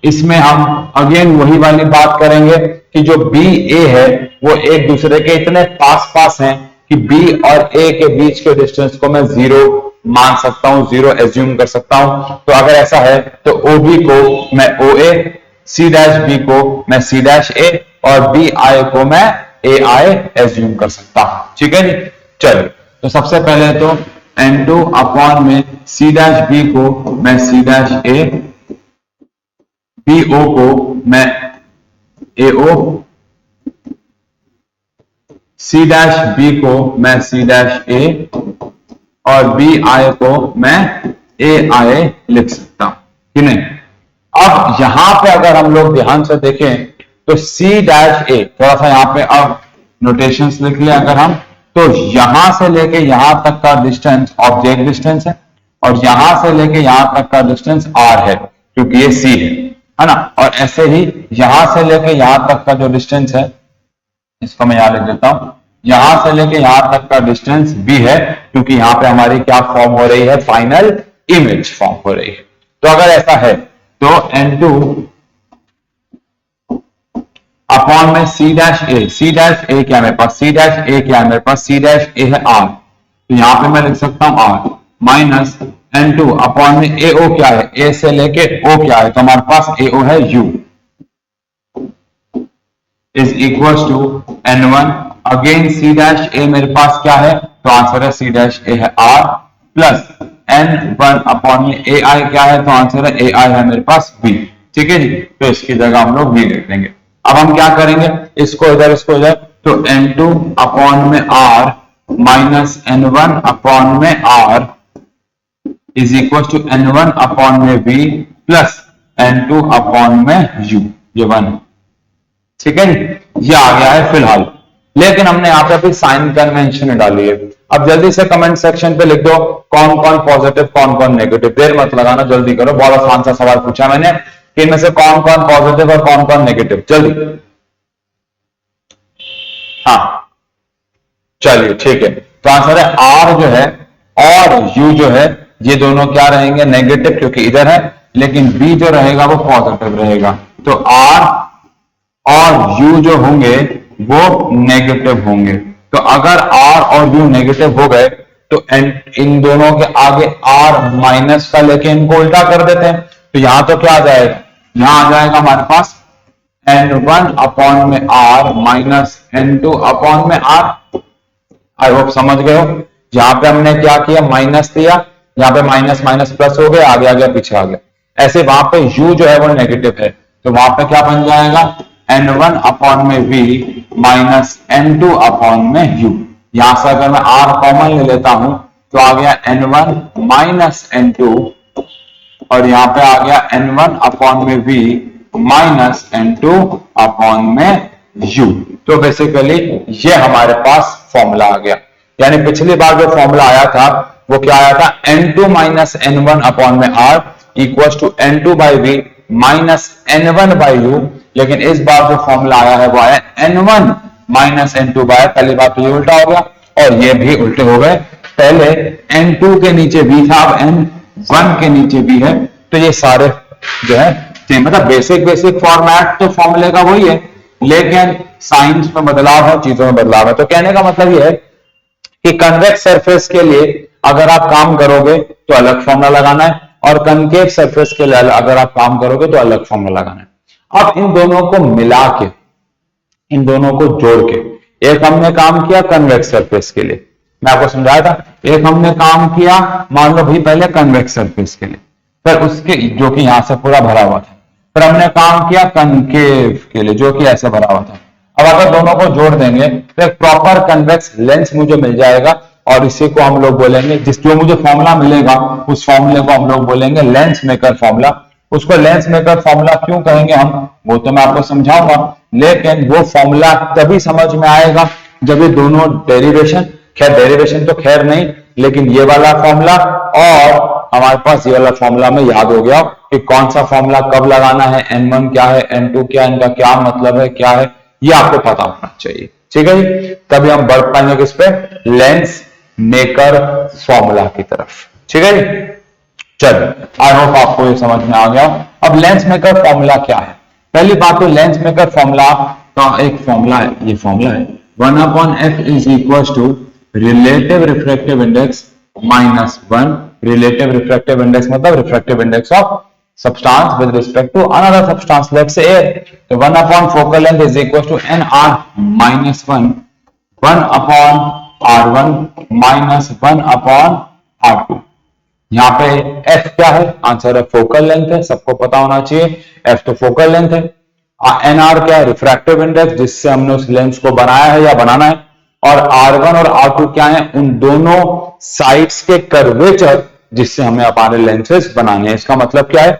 इसमें हम अगेन वही वाली बात करेंगे कि जो B A है वो एक दूसरे के इतने पास पास हैं कि B और A के बीच के डिस्टेंस को मैं जीरो मान सकता हूं, जीरो एज्यूम कर सकता हूं। तो अगर ऐसा है तो OB को मैं OA, C डैश B को मैं C डैश A और BI को मैं AI एज्यूम कर सकता हूं। ठीक है जी, चलिए तो सबसे पहले तो N2 अपॉन में C डैश B को मैं C डैश A, BO को मैं AO, C डैश B को मैं C डैश A और BI को मैं AI लिख सकता हूं, कि नहीं। अब यहां पे अगर हम लोग ध्यान से देखें तो C डैश A, थोड़ा सा यहां पे अब नोटेशंस लिख लें अगर हम, तो यहां से लेके यहां तक का डिस्टेंस ऑब्जेक्ट डिस्टेंस है और यहां से लेके यहां तक का डिस्टेंस R है क्योंकि ये C है ना। और ऐसे ही यहां से लेके यहां तक का जो डिस्टेंस है, इसको मैं यहां लिख देता हूं, यहां से लेके यहां तक का डिस्टेंस B है क्योंकि यहां पे हमारी क्या फॉर्म हो रही है, फाइनल इमेज फॉर्म हो रही है। तो अगर ऐसा है तो N2 अपॉन में C dash A, C dash A क्या है मेरे पास, C डैश A क्या है मेरे पास, C डैश A है R, तो यहां पे मैं लिख सकता हूं R माइनस N2 अपॉन में AO क्या है, A से लेके O क्या है, तो हमारे पास AO है U is equal to N1 again C dash A मेरे पास क्या है, तो आंसर है C डैश A है R प्लस N1 अपॉन में AI क्या है, तो आंसर है AI है मेरे पास B। ठीक है जी, तो इसकी जगह हम लोग B लिख देंगे। अब हम क्या करेंगे, इसको इधर तो N2 अपॉन में R माइनस N1 अपॉन में R is equal to N1 upon में B प्लस N2 अपॉन में U, ये 1। ठीक है, ये आ गया है फिलहाल। लेकिन हमने यहाँ पे अभी साइन कन्वेंशन डाली है। अब जल्दी से कमेंट सेक्शन पे लिख दो कौन कौन पॉजिटिव कौन कौन नेगेटिव, देर मत लगाना, जल्दी करो, बहुत आसान सा सवाल पूछा मैंने कि इनमें से कौन कौन पॉजिटिव और कौन कौन नेगेटिव, जल्दी। हाँ चलिए ठीक है, तो आंसर है आर जो है और यू जो है ये दोनों क्या रहेंगे, नेगेटिव, क्योंकि इधर है, लेकिन बी जो रहेगा वो पॉजिटिव रहेगा। तो आर और यू जो होंगे वो नेगेटिव होंगे। तो अगर आर और यू नेगेटिव हो गए तो इन दोनों के आगे आर माइनस का लेके इनको उल्टा कर देते हैं। तो यहां तो क्या आ जाएगा, यहां आ जाएगा हमारे पास n1 अपॉन में r माइनस n2 अपॉन में r। आई होप समझ गए हो। यहां पे हमने क्या किया, माइनस दिया, यहाँ पे माइनस माइनस प्लस हो गया, आगे आ गया पीछे आ गया। ऐसे वहां पे u जो है वो नेगेटिव है, तो वहां पे क्या बन जाएगा, n1 अपॉन में v माइनस n2 अपॉन में u। यहां से अगर मैं r कॉमन ले लेता हूं तो आ गया n1 माइनस n2 और यहां पे आ गया n1 अपॉन में v माइनस n2 अपॉन में u। तो बेसिकली ये हमारे पास फॉर्मूला आ गया। यानी पिछली बार जो फॉर्मूला आया था वो क्या आया था, n2 माइनस n1 अपॉन में r equal to n2 by v minus n1 by u। लेकिन इस बार जो फॉर्मूला आया है वो आया n1 माइनस n2 बाय, पहली बार तो ये उल्टा हो गया और ये भी उल्टे हो गए। पहले n2 के नीचे v था, अब n1 के नीचे v है, तो ये सारे जो है मतलब बेसिक फॉर्मेट तो फॉर्मूले का वही है, लेकिन साइंस में बदलाव है, चीजों में बदलाव है। तो कहने का मतलब ये है कि कन्वेक्स सरफेस के लिए अगर आप काम करोगे तो अलग फॉर्मूला लगाना है और कनकेव सरफेस के लिए अगर आप काम करोगे तो अलग फॉर्मूला लगाना है। अब इन दोनों को मिला के, इन दोनों को जोड़ के, एक हमने काम किया कन्वेक्स सरफेस के लिए, मैं आपको समझाया था, एक हमने काम किया मान लो भाई पहले कन्वेक्स सरफेस के लिए, फिर उसके जो कि यहां से पूरा भरा हुआ था, फिर हमने काम किया कनकेव के लिए जो कि ऐसे भरा हुआ था। अब अगर दोनों को जोड़ देंगे तो एक प्रॉपर कन्वेक्स लेंस मुझे मिल जाएगा और इसी को हम लोग बोलेंगे, जो मुझे फॉर्मूला मिलेगा उस फॉर्मूले को हम लोग बोलेंगे लेंस मेकर फॉर्मूला। उसको लेंस मेकर फॉर्मूला क्यों कहेंगे हम, वो तो मैं आपको समझाऊंगा, लेकिन वो फॉर्मूला तभी समझ में आएगा जब ये दोनों डेरिवेशन, खैर डेरिवेशन तो खैर नहीं, लेकिन ये वाला फॉर्मूला और हमारे पास ये वाला फॉर्मूला में याद हो गया कि कौन सा फॉर्मूला कब लगाना है, n1 क्या है, n2 क्या, इनका क्या मतलब है, क्या है, ये आपको पता होना चाहिए। ठीक है जी, तभी हम बढ़ पाएंगे किस पे, लेंस मेकर फॉर्मूला की तरफ। ठीक है जी, चलो आई होप आपको ये समझ में आ गया। अब लेंस मेकर फॉर्मूला क्या है, पहली बात तो लेंस मेकर फॉर्मूला का एक फॉर्मूला है, ये फॉर्मूला है 1/f is equal to relative refractive index minus 1। Relative refractive index मतलब refractive index of substance with respect to another substance, let's say air. So 1 upon focal length is equal to nr minus 1 upon r1 minus 1 upon r2। यहाँ पे f क्या है, answer है focal length है, सबको पता होना चाहिए, f तो फोकल लेंथ है। nr क्या है, रिफ्रैक्टिव इंडेक्स जिससे हमने उस लेंस को बनाया है या बनाना है, और r1 और r2 क्या है, उन दोनों साइड्स के कर्वेचर जिससे हमें हमारे लेंसेज बनाने हैं। इसका मतलब क्या है,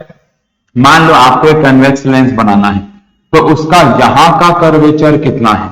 मान लो आपको एक कन्वेक्स लेंस बनाना है तो उसका यहां का कर्वेचर कितना है,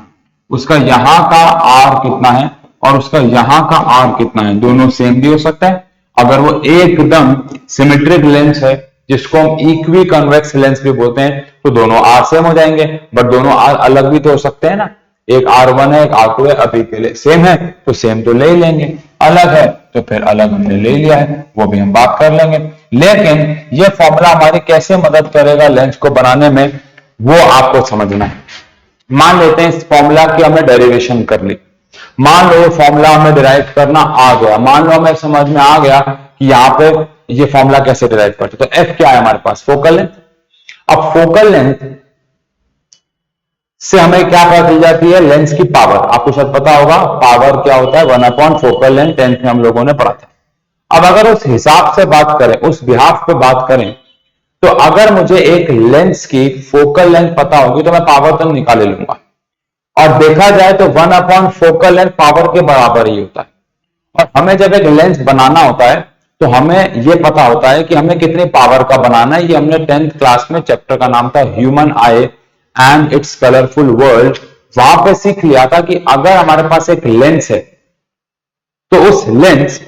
उसका यहां का आर कितना है और उसका यहां का आर कितना है, दोनों सेम भी हो सकता है। अगर वो एकदम सिमेट्रिक लेंस है जिसको हम इक्वी कन्वेक्स लेंस भी बोलते हैं तो दोनों आर सेम हो जाएंगे, बट दोनों आर अलग भी तो हो सकते हैं ना, एक R1 है एक R2 है, अभी के लिए सेम है तो सेम तो ले ही लेंगे, अलग है तो फिर अलग हमने ले लिया है, वो भी हम बात कर लेंगे। लेकिन ये फॉर्मूला हमारी कैसे मदद करेगा लेंस को बनाने में, वो आपको समझना है। मान लेते हैं इस फॉर्मूला की हमने डेरिवेशन कर ली, मान लो ये फॉर्मूला हमें डिराइव करना आ गया, मान लो हमें समझ में आ गया कि यहाँ पे ये फॉर्मूला कैसे डिराइव करते, तो एफ क्या है हमारे पास, फोकल लेंथ। अब फोकल लेंथ से हमें क्या पता चल जाती है, लेंस की पावर, आपको शायद पता होगा पावर क्या होता है, 1 अपॉन फोकल लेंथ, 10th में हम लोगों ने पढ़ा था। अब अगर उस हिसाब से बात करें, उस बिहाफ पे बात करें, तो अगर मुझे एक लेंस की फोकल लेंथ पता होगी तो मैं पावर तो निकाल लूंगा, और देखा जाए तो 1 अपॉन फोकल लेंथ पावर के बराबर ही होता है। और हमें जब एक लेंस बनाना होता है तो हमें यह पता होता है कि हमें कितनी पावर का बनाना है। ये हमने 10th क्लास में चैप्टर का नाम था human I and it's colourful world, वहां पे सीख लिया था कि अगर हमारे पास एक लेंस है तो उस लेंस,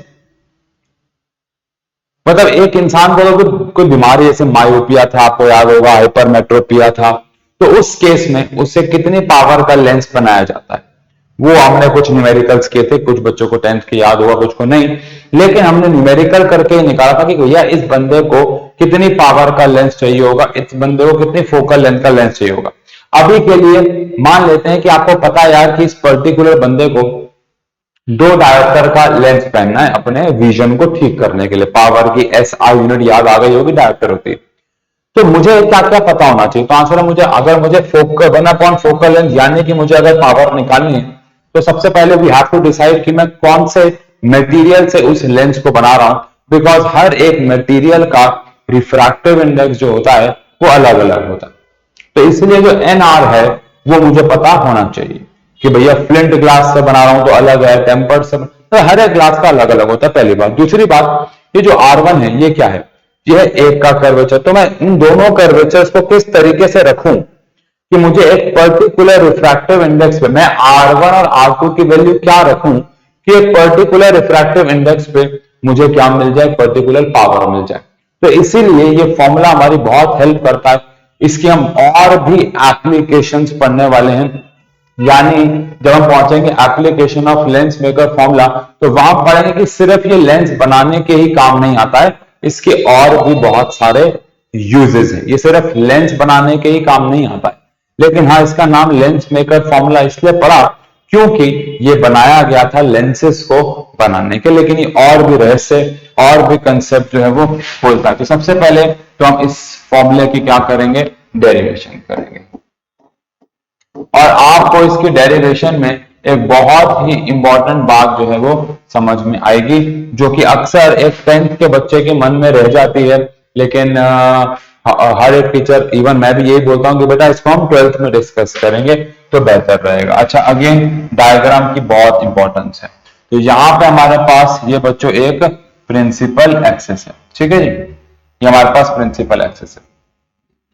मतलब एक इंसान को अगर कोई बीमारी जैसे मायोपिया था, आपको याद होगा, हाइपरमेट्रोपिया था, तो उस केस में उससे कितनी पावर का लेंस बनाया जाता है, वो हमने कुछ न्यूमेरिकल्स किए थे, कुछ बच्चों को 10th की याद होगा, कुछ को नहीं, लेकिन हमने न्यूमेरिकल करके निकाला था कि भैया इस बंदे को कितनी पावर का लेंस चाहिए होगा, इस बंदे को कितनी फोकल लेंथ का लेंस चाहिए होगा। अभी के लिए मान लेते हैं कि आपको पता है यार कि इस पर्टिकुलर बंदे को 2 डायोप्टर का लेंस पहनना है अपने विजन को ठीक करने के लिए, पावर की SI यूनिट याद आ गई होगी, डायोप्टर होती है। तो मुझे क्या क्या पता होना चाहिए, तो आंसर है मुझे, अगर मुझे फोकल 1 फोकल लेंथ यानी कि मुझे अगर पावर निकालनी है, तो सबसे पहले वी हैव टू डिसाइड कि मैं कौन से मटेरियल से उस लेंस को बना रहा हूं, बिकॉज हर एक मटेरियल का रिफ्रैक्टिव इंडेक्स जो होता है वो अलग अलग होता है। तो इसलिए जो NR है वो मुझे पता होना चाहिए कि भैया फ्लिंट ग्लास से बना रहा हूं तो अलग है, टेम्पर्ड से, तो हर एक ग्लास का अलग अलग होता है, पहली बात। दूसरी बात, ये जो R1 है ये क्या है, ये है एक का कर्वेचर, तो मैं इन दोनों कर्वेचर्स को किस तरीके से रखूं कि मुझे एक पर्टिकुलर रिफ्रैक्टिव इंडेक्स पे मैं R1 और R2 की वैल्यू क्या रखूं कि एक पर्टिकुलर रिफ्रैक्टिव इंडेक्स पे मुझे क्या मिल जाए, पर्टिकुलर पावर मिल जाए। तो इसीलिए ये फॉर्मूला हमारी बहुत हेल्प करता है, इसकी हम और भी एप्लीकेशंस पढ़ने वाले हैं, यानी जब हम पहुंचेंगे application of lens maker formula, तो वहां पढ़ेंगे कि सिर्फ ये लेंस बनाने के ही काम नहीं आता है, इसके और भी बहुत सारे यूजेस हैं, ये सिर्फ लेंस बनाने के ही काम नहीं आता है। लेकिन हाँ, इसका नाम लेंस मेकर फॉर्मूला इसलिए पड़ा क्योंकि ये बनाया गया था लेंसेस को बनाने के, लेकिन ये और भी रहस्य और भी कंसेप्ट जो है वो खोलता है। तो सबसे पहले तो हम इस फॉर्मूले की क्या करेंगे, डेरिवेशन करेंगे, और आपको इसकी डेरिवेशन में एक बहुत ही इंपॉर्टेंट बात जो है वो समझ में आएगी, जो कि अक्सर एक 10th के बच्चे के मन में रह जाती है, लेकिन हर एक टीचर, इवन मैं भी यही बोलता हूं कि बेटा इसको हम 12th में डिस्कस करेंगे तो बेहतर रहेगा। अच्छा, अगेन डायग्राम की बहुत इंपॉर्टेंस है। तो यहां पे हमारे पास ये बच्चों एक प्रिंसिपल एक्सिस है, ठीक है जी, ये हमारे पास प्रिंसिपल एक्सिस है,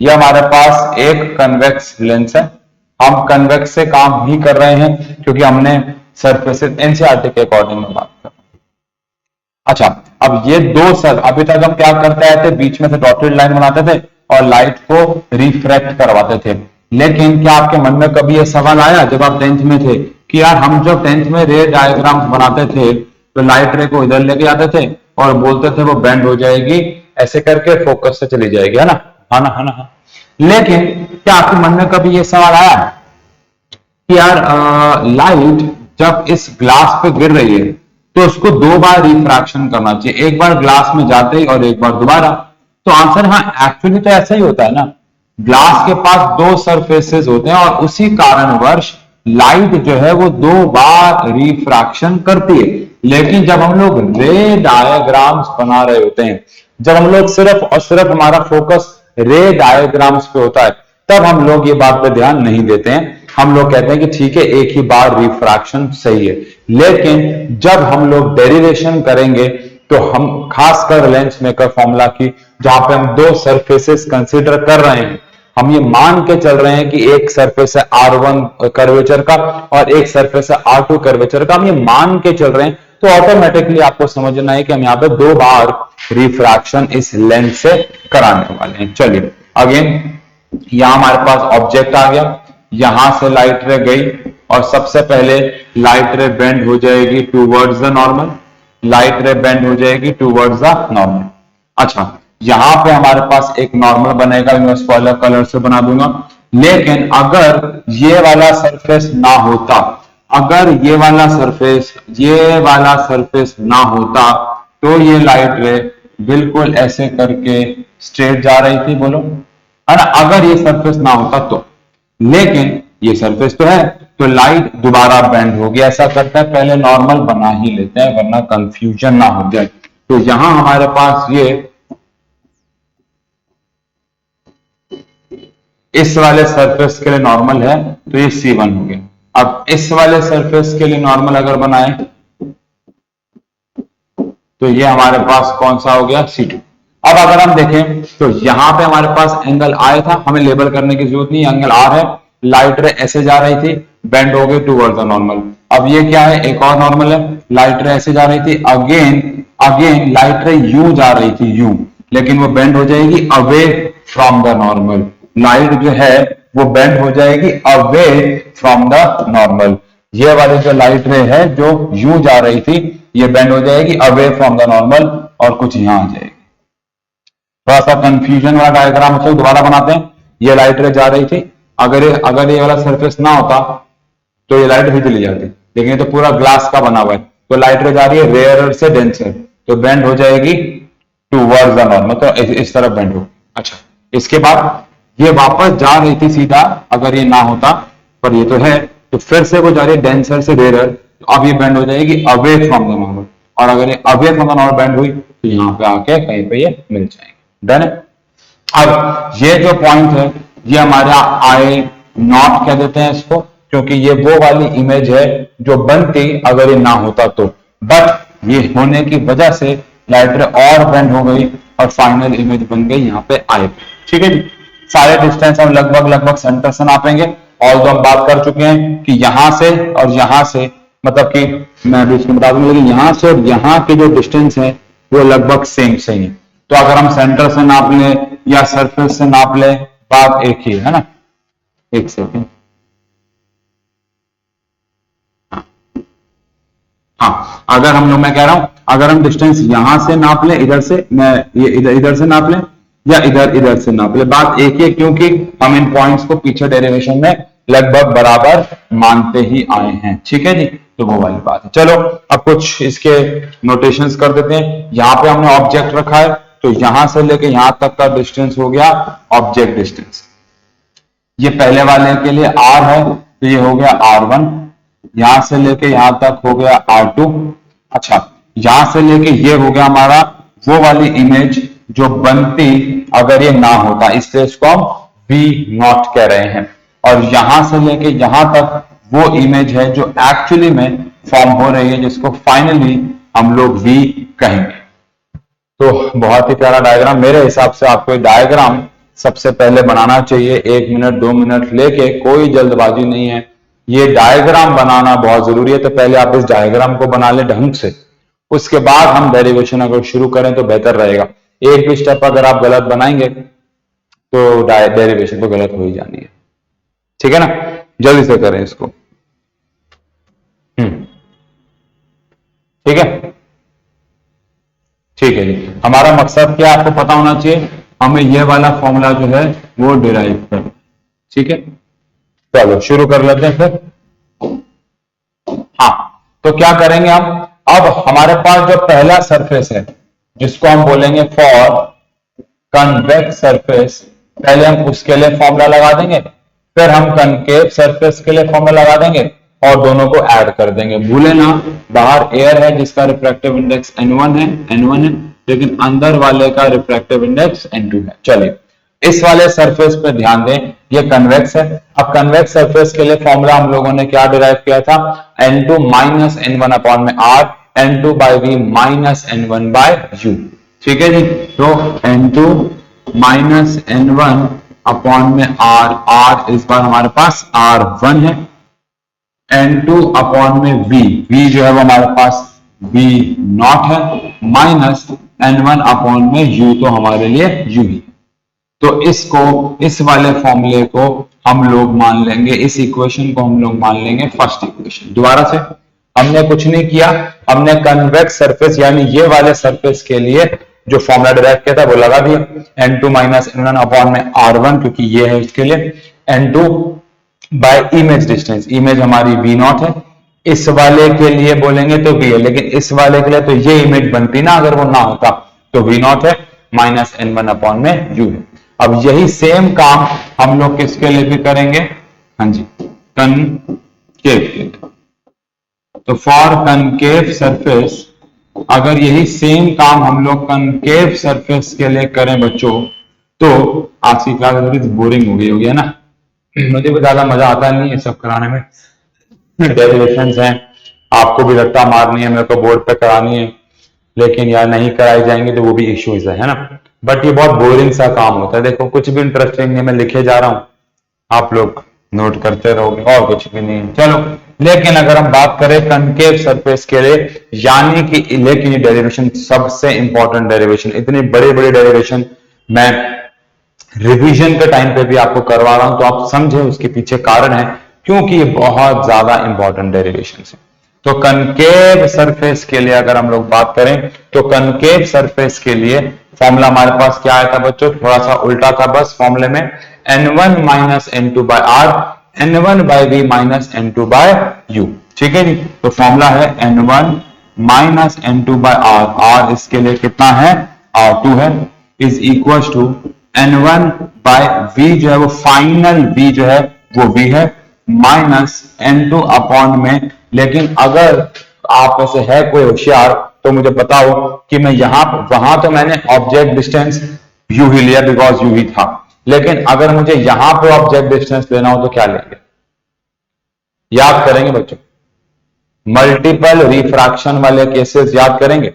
ये हमारे पास एक कन्वेक्स लेंस है, हम कन्वेक्स से काम ही कर रहे हैं क्योंकि हमने सरफेसेस एनसीईआरटी के अकॉर्डिंग में बात कर। अच्छा, अब ये दो सर, अभी तक हम क्या करते आए थे, बीच में से डॉटेड लाइन बनाते थे और लाइट को रिफ्रैक्ट करवाते थे, लेकिन क्या आपके मन में कभी ये सवाल आया जब आप 10th में थे कि यार हम जब 10th में रे डायग्राम्स बनाते थे तो लाइट रे को इधर लेके आते थे और बोलते थे वो बेंड हो जाएगी, ऐसे करके फोकस से चली जाएगी, है ना, हाँ ना, हाँ ना, हाँ। लेकिन क्या आपके मन में कभी ये सवाल आया कि यार लाइट जब इस ग्लास पे गिर रही है तो उसको 2 बार रिफ्रैक्शन करना चाहिए, एक बार ग्लास में जाते ही और एक बार दोबारा? तो आंसर हाँ, एक्चुअली तो ऐसा ही होता है ना, ग्लास के पास 2 सरफेसेस होते हैं और उसी कारणवश लाइट जो है वो 2 बार रिफ्रैक्शन करती है। लेकिन जब हम लोग रे डायग्राम्स बना रहे होते हैं, जब हम लोग सिर्फ और सिर्फ हमारा फोकस रे डायग्राम्स पे होता है, तब हम लोग ये बात पे ध्यान नहीं देते हैं, हम लोग कहते हैं कि ठीक है एक ही बार रिफ्रैक्शन सही है। लेकिन जब हम लोग डेरिवेशन करेंगे तो हम खासकर लेंस मेकर फॉर्मूला की, जहां पे हम 2 सरफेसेस कंसीडर कर रहे हैं, हम ये मान के चल रहे हैं कि एक सरफेस है R1 कर्वेचर का और एक सरफेस है R2 कर्वेचर का, हम ये मान के चल रहे हैं, तो ऑटोमेटिकली आपको समझना है कि हम यहाँ पे 2 बार रिफ्रैक्शन इस लेंस से कराने वाले हैं। चलिए अगेन, यहां हमारे पास ऑब्जेक्ट आ गया, यहां से लाइट रे गई और सबसे पहले लाइट रे बेंड हो जाएगी टूवर्ड्स द नॉर्मल, लाइट रे बेंड हो जाएगी टूवर्ड्स द नॉर्मल। अच्छा, यहां पे हमारे पास एक नॉर्मल बनेगा, मैं उसको अलग कलर से बना दूंगा, लेकिन अगर ये वाला सरफेस ना होता, अगर ये वाला सरफेस ना होता तो ये लाइट रे बिल्कुल ऐसे करके स्ट्रेट जा रही थी, बोलो, है ना, अगर ये सरफेस ना होता तो। लेकिन ये सरफेस तो है, तो लाइट दोबारा बेंड होगी। ऐसा करते हैं पहले नॉर्मल बना ही लेते हैं वरना कंफ्यूजन ना हो जाए। तो यहां हमारे पास ये इस वाले सरफेस के लिए नॉर्मल है तो ये C1 हो गया। अब इस वाले सरफेस के लिए नॉर्मल अगर बनाए तो ये हमारे पास कौन सा हो गया, C2। अब अगर हम देखें तो यहां पे हमारे पास एंगल I था, हमें लेबल करने की जरूरत नहीं, एंगल R है, लाइट रे ऐसे जा रही थी, बेंड हो गई टूवर्ड्स द नॉर्मल। अब ये क्या है, एक और नॉर्मल है, लाइट रे ऐसे जा रही थी, अगेन लाइट रे यू जा रही थी यू, लेकिन वो बेंड हो जाएगी away from the normal. Light जो है वो बेंड हो जाएगी अवे फ्रॉम द नॉर्मल। ये वाली जो लाइट रे है जो यू जा रही थी, ये बेंड हो जाएगी अवे फ्रॉम द नॉर्मल और कुछ यहां आ जाएगी। थोड़ा सा कंफ्यूजन वाला डायग्राम हम दोबारा बनाते हैं। ये लाइट रे जा रही थी, अगर ये वाला सरफेस ना होता तो ये लाइट भी चली जाती, लेकिन ये तो पूरा ग्लास का बना हुआ है, तो लाइट रे जा रही है रेयरर से डेंसर, तो बेंड हो जाएगी टूवर्ड्स द नॉर्मल, तो इस तरफ बेंड हो। अच्छा, इसके बाद ये वापस जा रही थी सीधा, अगर ये ना होता, पर ये तो है, तो फिर से वो जा रही है डेंसर से रेयरर, तो अब ये बेंड हो जाएगी अवे फ्रॉम द नॉर्मल, और अगर ये away from the normal bend हुई तो यहाँ पे आके कहीं पे ये मिल जाएंगे। डन है। अब ये जो पॉइंट है ये हमारा आई नॉट कह देते हैं इसको, क्योंकि ये वो वाली इमेज है जो बनती अगर ये ना होता तो, बट ये होने की वजह से लाइट रे और बेंड हो गई और फाइनल इमेज बन गई यहाँ पे आई। ठीक है जी, सारे डिस्टेंस हम लगभग सेंटर से नापेंगे, और तो हम बात कर चुके हैं कि यहां से और यहां से, मतलब कि मैं भी इसमें बता दूंगा, लेकिन यहां से और यहां के जो डिस्टेंस है वो लगभग सेम है। तो अगर हम सेंटर से नाप लें या सरफेस से नाप लें, बात एक ही है ना। एक सेकेंड, हाँ, अगर हम लोग, मैं कह रहा हूं अगर हम डिस्टेंस यहां से नाप लें, इधर से, मैं ये इधर से नाप लें या इधर से नाप लें, बात एक ही है, क्योंकि हम इन पॉइंट्स को पीछे डेरिवेशन में लगभग बराबर मानते ही आए हैं। ठीक है जी, तो वो वाली बात है। चलो अब कुछ इसके नोटेशंस कर देते हैं। यहां पे हमने ऑब्जेक्ट रखा है, तो यहां से लेके यहां तक का डिस्टेंस हो गया ऑब्जेक्ट डिस्टेंस। ये पहले वाले के लिए r है, तो ये हो गया r1, यहां से लेके यहां तक हो गया r2। अच्छा, यहां से लेके ये हो गया हमारा वो वाली इमेज जो बनती अगर ये ना होता, इसलिए इसको हम v0 कह रहे हैं। और यहां से लेके यहां तक वो इमेज है जो एक्चुअली में फॉर्म हो रही है, जिसको फाइनली हम लोग v कहेंगे। तो बहुत ही प्यारा डायग्राम, मेरे हिसाब से आपको डायग्राम सबसे पहले बनाना चाहिए, 1 मिनट 2 मिनट लेके, कोई जल्दबाजी नहीं है, ये डायग्राम बनाना बहुत जरूरी है। तो पहले आप इस डायग्राम को बना ले ढंग से, उसके बाद हम डेरिवेशन अगर शुरू करें तो बेहतर रहेगा। एक भी स्टेप अगर आप गलत बनाएंगे तो डेरिवेशन तो गलत हो ही जानी है। ठीक है ना, जल्दी से करें इसको। ठीक है, ठीक है जी। हमारा मकसद क्या आपको पता होना चाहिए, हमें यह वाला फॉर्मूला जो है वो डिराइव कर। ठीक है, चलो शुरू कर लेते हैं फिर। हाँ, तो क्या करेंगे हम, अब हमारे पास जो पहला सरफेस है जिसको हम बोलेंगे फॉर कन्वेक्स सरफेस, पहले हम उसके लिए फॉर्मूला लगा देंगे, फिर हम कनकेव सरफेस के लिए फॉर्मूला लगा देंगे और दोनों को ऐड कर देंगे। भूले ना, बाहर एयर है जिसका रिफ्रैक्टिव इंडेक्स n1 है, लेकिन अंदर वाले का रिफ्रैक्टिव इंडेक्स n2 है। चलिए इस वाले सरफेस पे ध्यान दें, ये कन्वेक्स है। अब कन्वेक्स सरफेस के लिए फॉर्मूला हम लोगों ने क्या डिराइव किया था, n2 माइनस n1 अपॉन में r, n2 by v minus n1 by u। ठीक है जी, तो n2 माइनस n1 अपॉन में r इस बार हमारे पास r1 है, n2 अपॉन में v जो है वो हमारे पास v0 है, माइनस n1 अपॉन में u, तो हमारे लिए u ही। तो इसको, इस वाले फॉर्मूले को हम लोग मान लेंगे, इस इक्वेशन को हम लोग मान लेंगे फर्स्ट इक्वेशन। दोबारा से, हमने कुछ नहीं किया, हमने कन्वेक्स सरफेस यानी ये वाले सरफेस के लिए जो फॉर्मूला डिराइव किया था वो लगा दिया, n2 माइनस n1 अपॉन में r1, क्योंकि ये है इसके लिए, n2 bye image distance, image हमारी v0 है, इस वाले के लिए बोलेंगे तो v है, लेकिन इस वाले के लिए तो ये इमेज बनती ना अगर वो ना होता, तो v0 है, माइनस n1 अपॉन में u है। अब यही सेम काम हम लोग किसके लिए भी करेंगे, हाँ जी, कनकेव के लिए। तो फॉर कनकेव सरफेस, अगर यही सेम काम हम लोग कनकेव सरफेस के लिए करें बच्चों, तो आज की क्लास थोड़ी बोरिंग हो गई होगी, है ना। मुझे भी ज्यादा मजा आता नहीं है सब कराने में, डेरिवेशंस हैं, आपको भी रट्टा मारनी है, मेरे को बोर्ड पे करानी है, लेकिन यार नहीं कराई जाएंगे तो वो भी इश्यूज है ना। बट ये बहुत बोरिंग सा काम होता है, देखो कुछ भी इंटरेस्टिंग नहीं, मैं लिखे जा रहा हूं, आप लोग नोट करते रहोगे और कुछ भी नहीं। चलो, लेकिन अगर हम बात करें कनकेव सरफेस के लिए, यानी कि लेकिन ये डेरिवेशन सबसे इंपॉर्टेंट डेरिवेशन, इतनी बड़ी बड़ी डेरिवेशन मैं रिवीजन के टाइम पे भी आपको करवा रहा हूं, तो आप समझे उसके पीछे कारण है, क्योंकि ये बहुत ज्यादा इंपॉर्टेंट डेरिवेशन है। तो कनकेव सरफेस के लिए अगर हम लोग बात करें, तो कनकेव सरफेस के लिए फॉर्मूला हमारे पास क्या आया था बच्चों, थोड़ा सा उल्टा था बस फॉर्मूले में, n1 minus n2 by r, n1 by v minus n2 by u। ठीक है जी, तो फॉर्मूला है n1 minus n2 by r, r इसके लिए कितना है, r2 है, is equal to n1 by v जो है वो फाइनल v जो है वो v है, माइनस n2 अपॉन में, लेकिन अगर आप में से है कोई होशियार तो मुझे बताओ कि मैं यहां वहां तो मैंने ऑब्जेक्ट डिस्टेंस u ही लिया बिकॉज u ही था, लेकिन अगर मुझे यहां पे ऑब्जेक्ट डिस्टेंस लेना हो तो क्या लेंगे, याद करेंगे बच्चों, मल्टीपल रिफ्रैक्शन वाले केसेस याद करेंगे।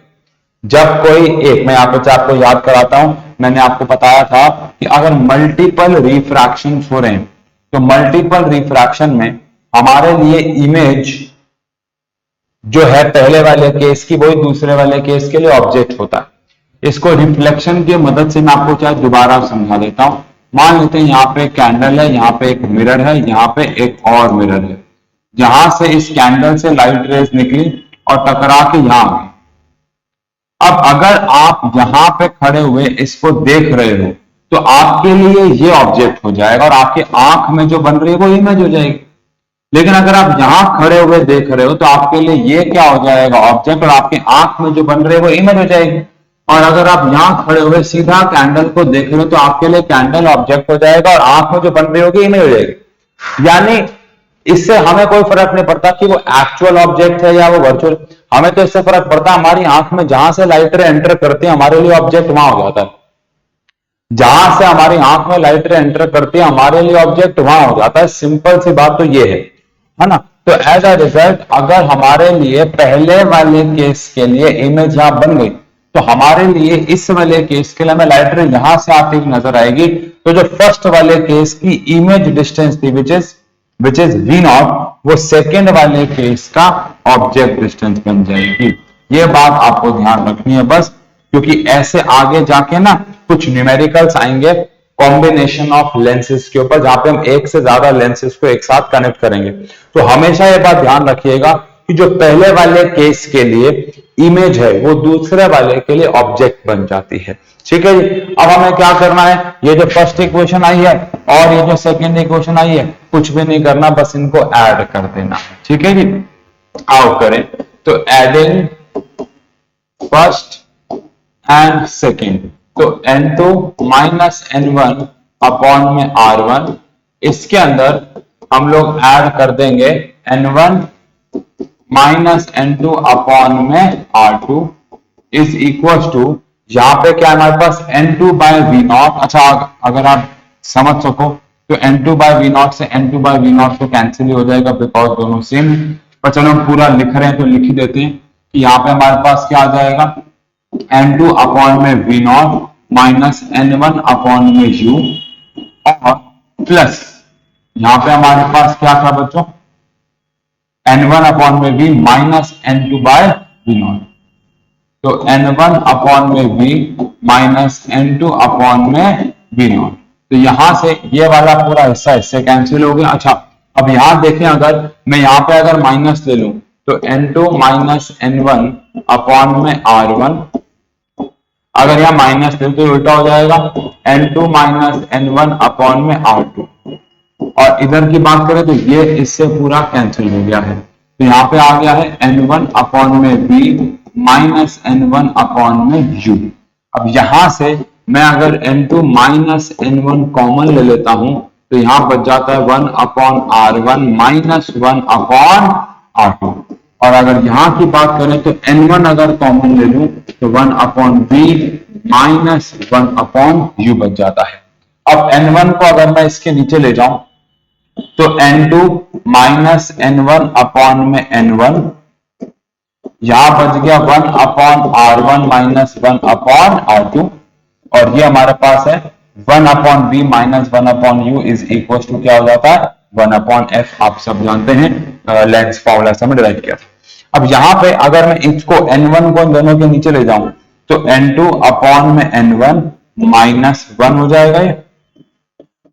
जब कोई एक, मैं यहाँ पे आपको याद कराता हूं, मैंने आपको बताया था कि अगर मल्टीपल रिफ्रैक्शन हो रहे हैं तो मल्टीपल रिफ्रैक्शन में हमारे लिए इमेज जो है पहले वाले केस की वही दूसरे वाले केस के लिए ऑब्जेक्ट होता है। इसको रिफ्लेक्शन की मदद से मैं आपको चाहे दोबारा समझा देता हूं। मान लेते हैं यहाँ पे एक कैंडल है, यहाँ पे एक मिरर है, यहाँ पे एक और मिरर है, जहां से इस कैंडल से लाइट रेज निकली और टकरा के यहां आ गई। अब अगर आप यहां पे खड़े हुए इसको देख रहे हो तो आपके लिए ये ऑब्जेक्ट हो जाएगा और आपकी आंख में जो बन रही है वो इमेज हो जाएगी। लेकिन अगर आप यहां खड़े हुए देख रहे हो तो आपके लिए ये क्या हो जाएगा, ऑब्जेक्ट, और आपकी आंख में जो बन रही है वो इमेज हो जाएगी। और अगर आप यहां खड़े हुए सीधा कैंडल को देख रहे हो तो आपके लिए कैंडल ऑब्जेक्ट हो जाएगा और आंख में जो बन रही होगी इमेज हो जाएगी। यानी इससे हमें कोई फर्क नहीं पड़ता कि वो एक्चुअल ऑब्जेक्ट है या वो वर्चुअल, हमें तो इससे फर्क पड़ता है हमारी आंख में जहां से लाइट रे एंटर करती है हमारे लिए ऑब्जेक्ट वहां हो जाता है। जहां से हमारी आंख में लाइट रे एंटर करती है हमारे लिए ऑब्जेक्ट वहां हो जाता है। सिंपल सी बात तो ये है ना। तो एज अ रिजल्ट अगर हमारे लिए पहले वाले केस के लिए इमेज यहां बन गई तो हमारे लिए इस वाले केस के लिए हमें लाइट रे यहां से आती हुई नजर आएगी। तो जो फर्स्ट वाले केस की इमेज डिस्टेंस थी विच इज v नॉट, वो सेकेंड वाले केस का ऑब्जेक्ट डिस्टेंस बन जाएगी। ये बात आपको ध्यान रखनी है बस, क्योंकि ऐसे आगे जाके ना कुछ न्यूमेरिकल्स आएंगे कॉम्बिनेशन ऑफ लेंसेज के ऊपर, जहां पे हम एक से ज्यादा लेंसेज को एक साथ कनेक्ट करेंगे। तो हमेशा ये बात ध्यान रखिएगा कि जो पहले वाले केस के लिए इमेज है वो दूसरे वाले के लिए ऑब्जेक्ट बन जाती है। ठीक है जी। अब हमें क्या करना है, ये जो फर्स्ट इक्वेशन आई है और ये जो सेकंड इक्वेशन आई है, कुछ भी नहीं करना, बस इनको ऐड कर देना। ठीक है जी, आओ करें। तो एडिंग फर्स्ट एंड सेकंड, तो n2 माइनस n1 अपॉन में r1, इसके अंदर हम लोग ऐड कर देंगे n1 माइनस n2 अपॉन में r2 इज इक्वल टू, यहां पे क्या हमारे पास n2 बाय वी नॉट। अच्छा, अगर आप समझ सको तो n2 बाय वी नॉट से n2 बाय वी नॉट तो कैंसिल हो जाएगा बिकॉज दोनों सेम। पर चलो हम पूरा लिख रहे हैं तो लिख ही देते हैं कि यहाँ पे हमारे पास क्या आ जाएगा, n2 अपॉन में V not minus n1 upon में u, और प्लस यहां पे हमारे पास क्या था बच्चों, n1 अपॉन में v minus n2 by V not. तो n1 अपॉन में v माइनस n2 अपॉन में v नॉट। तो यहां से ये वाला पूरा हिस्सा इससे कैंसिल हो गया। अच्छा, अब यहां देखें, अगर मैं यहां पे अगर माइनस ले लूं तो n2 माइनस n1 अपॉन में r1, अगर यहां माइनस ले तो उल्टा हो जाएगा n2 माइनस n1 अपॉन में r2, और इधर की बात करें तो ये इससे पूरा कैंसिल हो गया है। तो यहाँ पे आ गया है n1 अपॉन में v माइनस n1 अपॉन में u। अब यहां से मैं अगर n2 माइनस n1 कॉमन ले लेता हूं तो यहां बच जाता है 1 upon r1 minus 1 upon r2, और अगर यहां की बात करें तो n1 अगर कॉमन ले लूं तो 1 upon v minus 1 upon u बच जाता है। अब n1 को अगर मैं इसके नीचे ले जाऊं तो n2 माइनस n1 अपॉन में n1, यहां बच गया 1 upon r1 minus 1 upon r2, और ये हमारे पास है 1 upon v minus 1 upon u is equal to क्या हो जाता है 1/f आप सब जानते हैं लेंस फॉर्मूला से हमने डिराइव किया था। अब यहां पे अगर मैं इसको n1 को इन दोनों के नीचे ले जाऊं तो n2 अपॉन में n1 माइनस 1 हो जाएगा ये,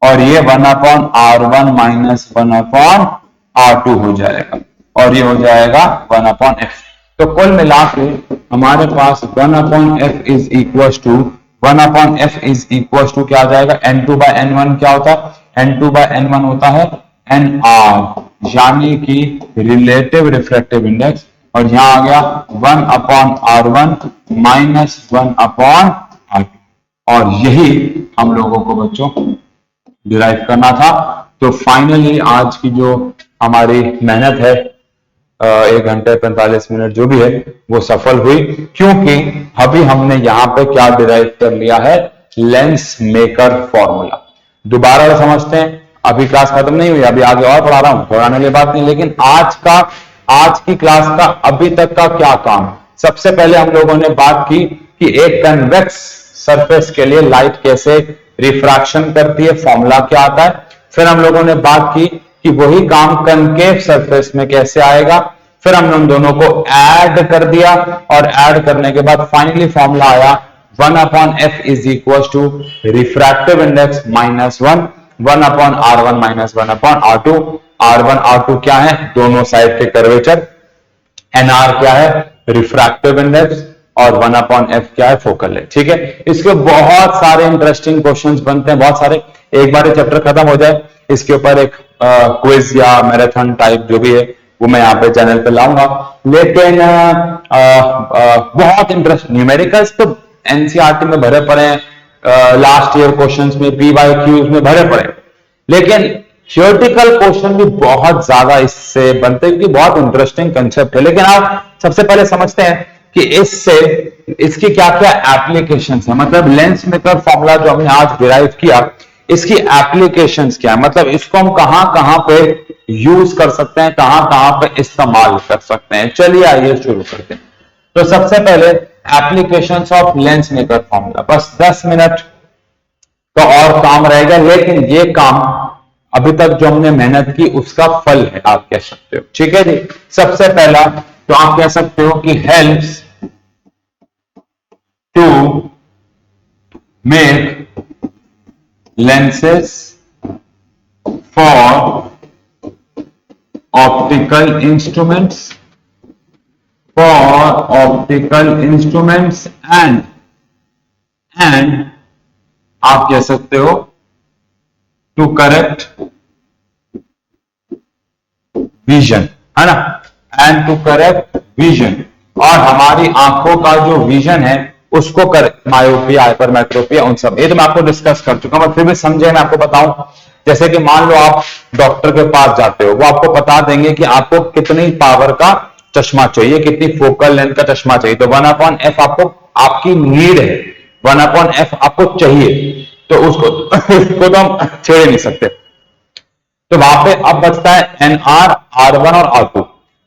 और ये 1/r1 माइनस 1/r2 हो जाएगा, और ये हो जाएगा 1/f। तो कुल मिला के हमारे पास 1/f is equal to 1/f is equal to क्या आ जाएगा, n2/n1 क्या होता है, n2/n1 होता है nr, यानी कि रिलेटिव रिफ्रैक्टिव इंडेक्स, और यहां आ गया 1/r1 माइनस 1/r2, और यही हम लोगों को बच्चों डिराइव करना था। तो फाइनली आज की जो हमारी मेहनत है 1 घंटे 45 मिनट जो भी है वो सफल हुई, क्योंकि अभी हमने यहां पे क्या डिराइव कर लिया है, लेंस मेकर फॉर्मूला। दोबारा से समझते हैं, अभी क्लास खत्म नहीं हुई, अभी आगे और पढ़ा रहा हूं, पढ़ाने वाली बात नहीं, लेकिन आज की क्लास का अभी तक का क्या काम। सबसे पहले हम लोगों ने बात की कि एक कन्वेक्स सरफेस के लिए लाइट कैसे रिफ्रैक्शन करती है, फॉर्मूला क्या आता है। फिर हम लोगों ने बात की कि वही काम कनकेव सरफेस में कैसे आएगा। फिर हमने उन दोनों को ऐड कर दिया, और ऐड करने के बाद फाइनली फॉर्मूला आया 1/f is equal to refractive index minus 1, 1/r1 minus 1/r2। r1 r2 क्या है, दोनों साइड के कर्वेचर, nr क्या है, रिफ्रैक्टिव इंडेक्स, और 1/f क्या है, फोकल लेंथ। ठीक है, इसके बहुत सारे इंटरेस्टिंग क्वेश्चंस बनते हैं, बहुत सारे। एक बार ये चैप्टर खत्म हो जाए, इसके ऊपर एक क्विज या मैराथन टाइप जो भी है वो मैं यहाँ पे चैनल पे लाऊंगा। लेकिन बहुत इंटरेस्ट, न्यूमेरिकल्स तो एनसीईआरटी में भरे पड़े हैं, लास्ट ईयर क्वेश्चंस में, पीवाईक्यूज में भरे पड़े, लेकिन थियोरेटिकल क्वेश्चन भी बहुत ज्यादा इससे बनते हैं, क्योंकि बहुत इंटरेस्टिंग कंसेप्ट है। लेकिन आप सबसे पहले समझते हैं कि इससे इसकी क्या क्या एप्लीकेशंस है, मतलब लेंस मेकर फॉर्मूला जो हमने आज डिराइव किया, इसकी एप्लीकेशंस क्या है, मतलब इसको हम कहां कहां पे यूज कर सकते हैं, कहां कहां पे इस्तेमाल कर सकते हैं। चलिए आइए शुरू करते हैं। तो सबसे पहले applications of lens maker formula, बस 10 मिनट का और काम रहेगा, लेकिन ये काम अभी तक जो हमने मेहनत की उसका फल है, आप कह सकते हो। ठीक है जी, सबसे पहला तो आप कह सकते हो कि helps to make lenses for optical instruments and आप कह सकते हो टू करेक्ट विजन, है ना, एंड टू करेक्ट विजन, और हमारी आंखों का जो विजन है उसको कर, मायोपिया, हाइपरमेट्रोपिया, उन सब ये तो मैं आपको डिस्कस कर चुका हूं, फिर भी समझे मैं आपको बताऊं। जैसे कि मान लो आप डॉक्टर के पास जाते हो, वो आपको बता देंगे कि आपको कितनी पावर का चश्मा चाहिए, कितनी फोकल लेंथ का चश्मा चाहिए, तो 1/f आपको आपकी नीड है, 1/f आपको चाहिए, तो उसको तो हम छेड़ नहीं सकते। तो वहां पे अब बचता है nr, r1 और r2।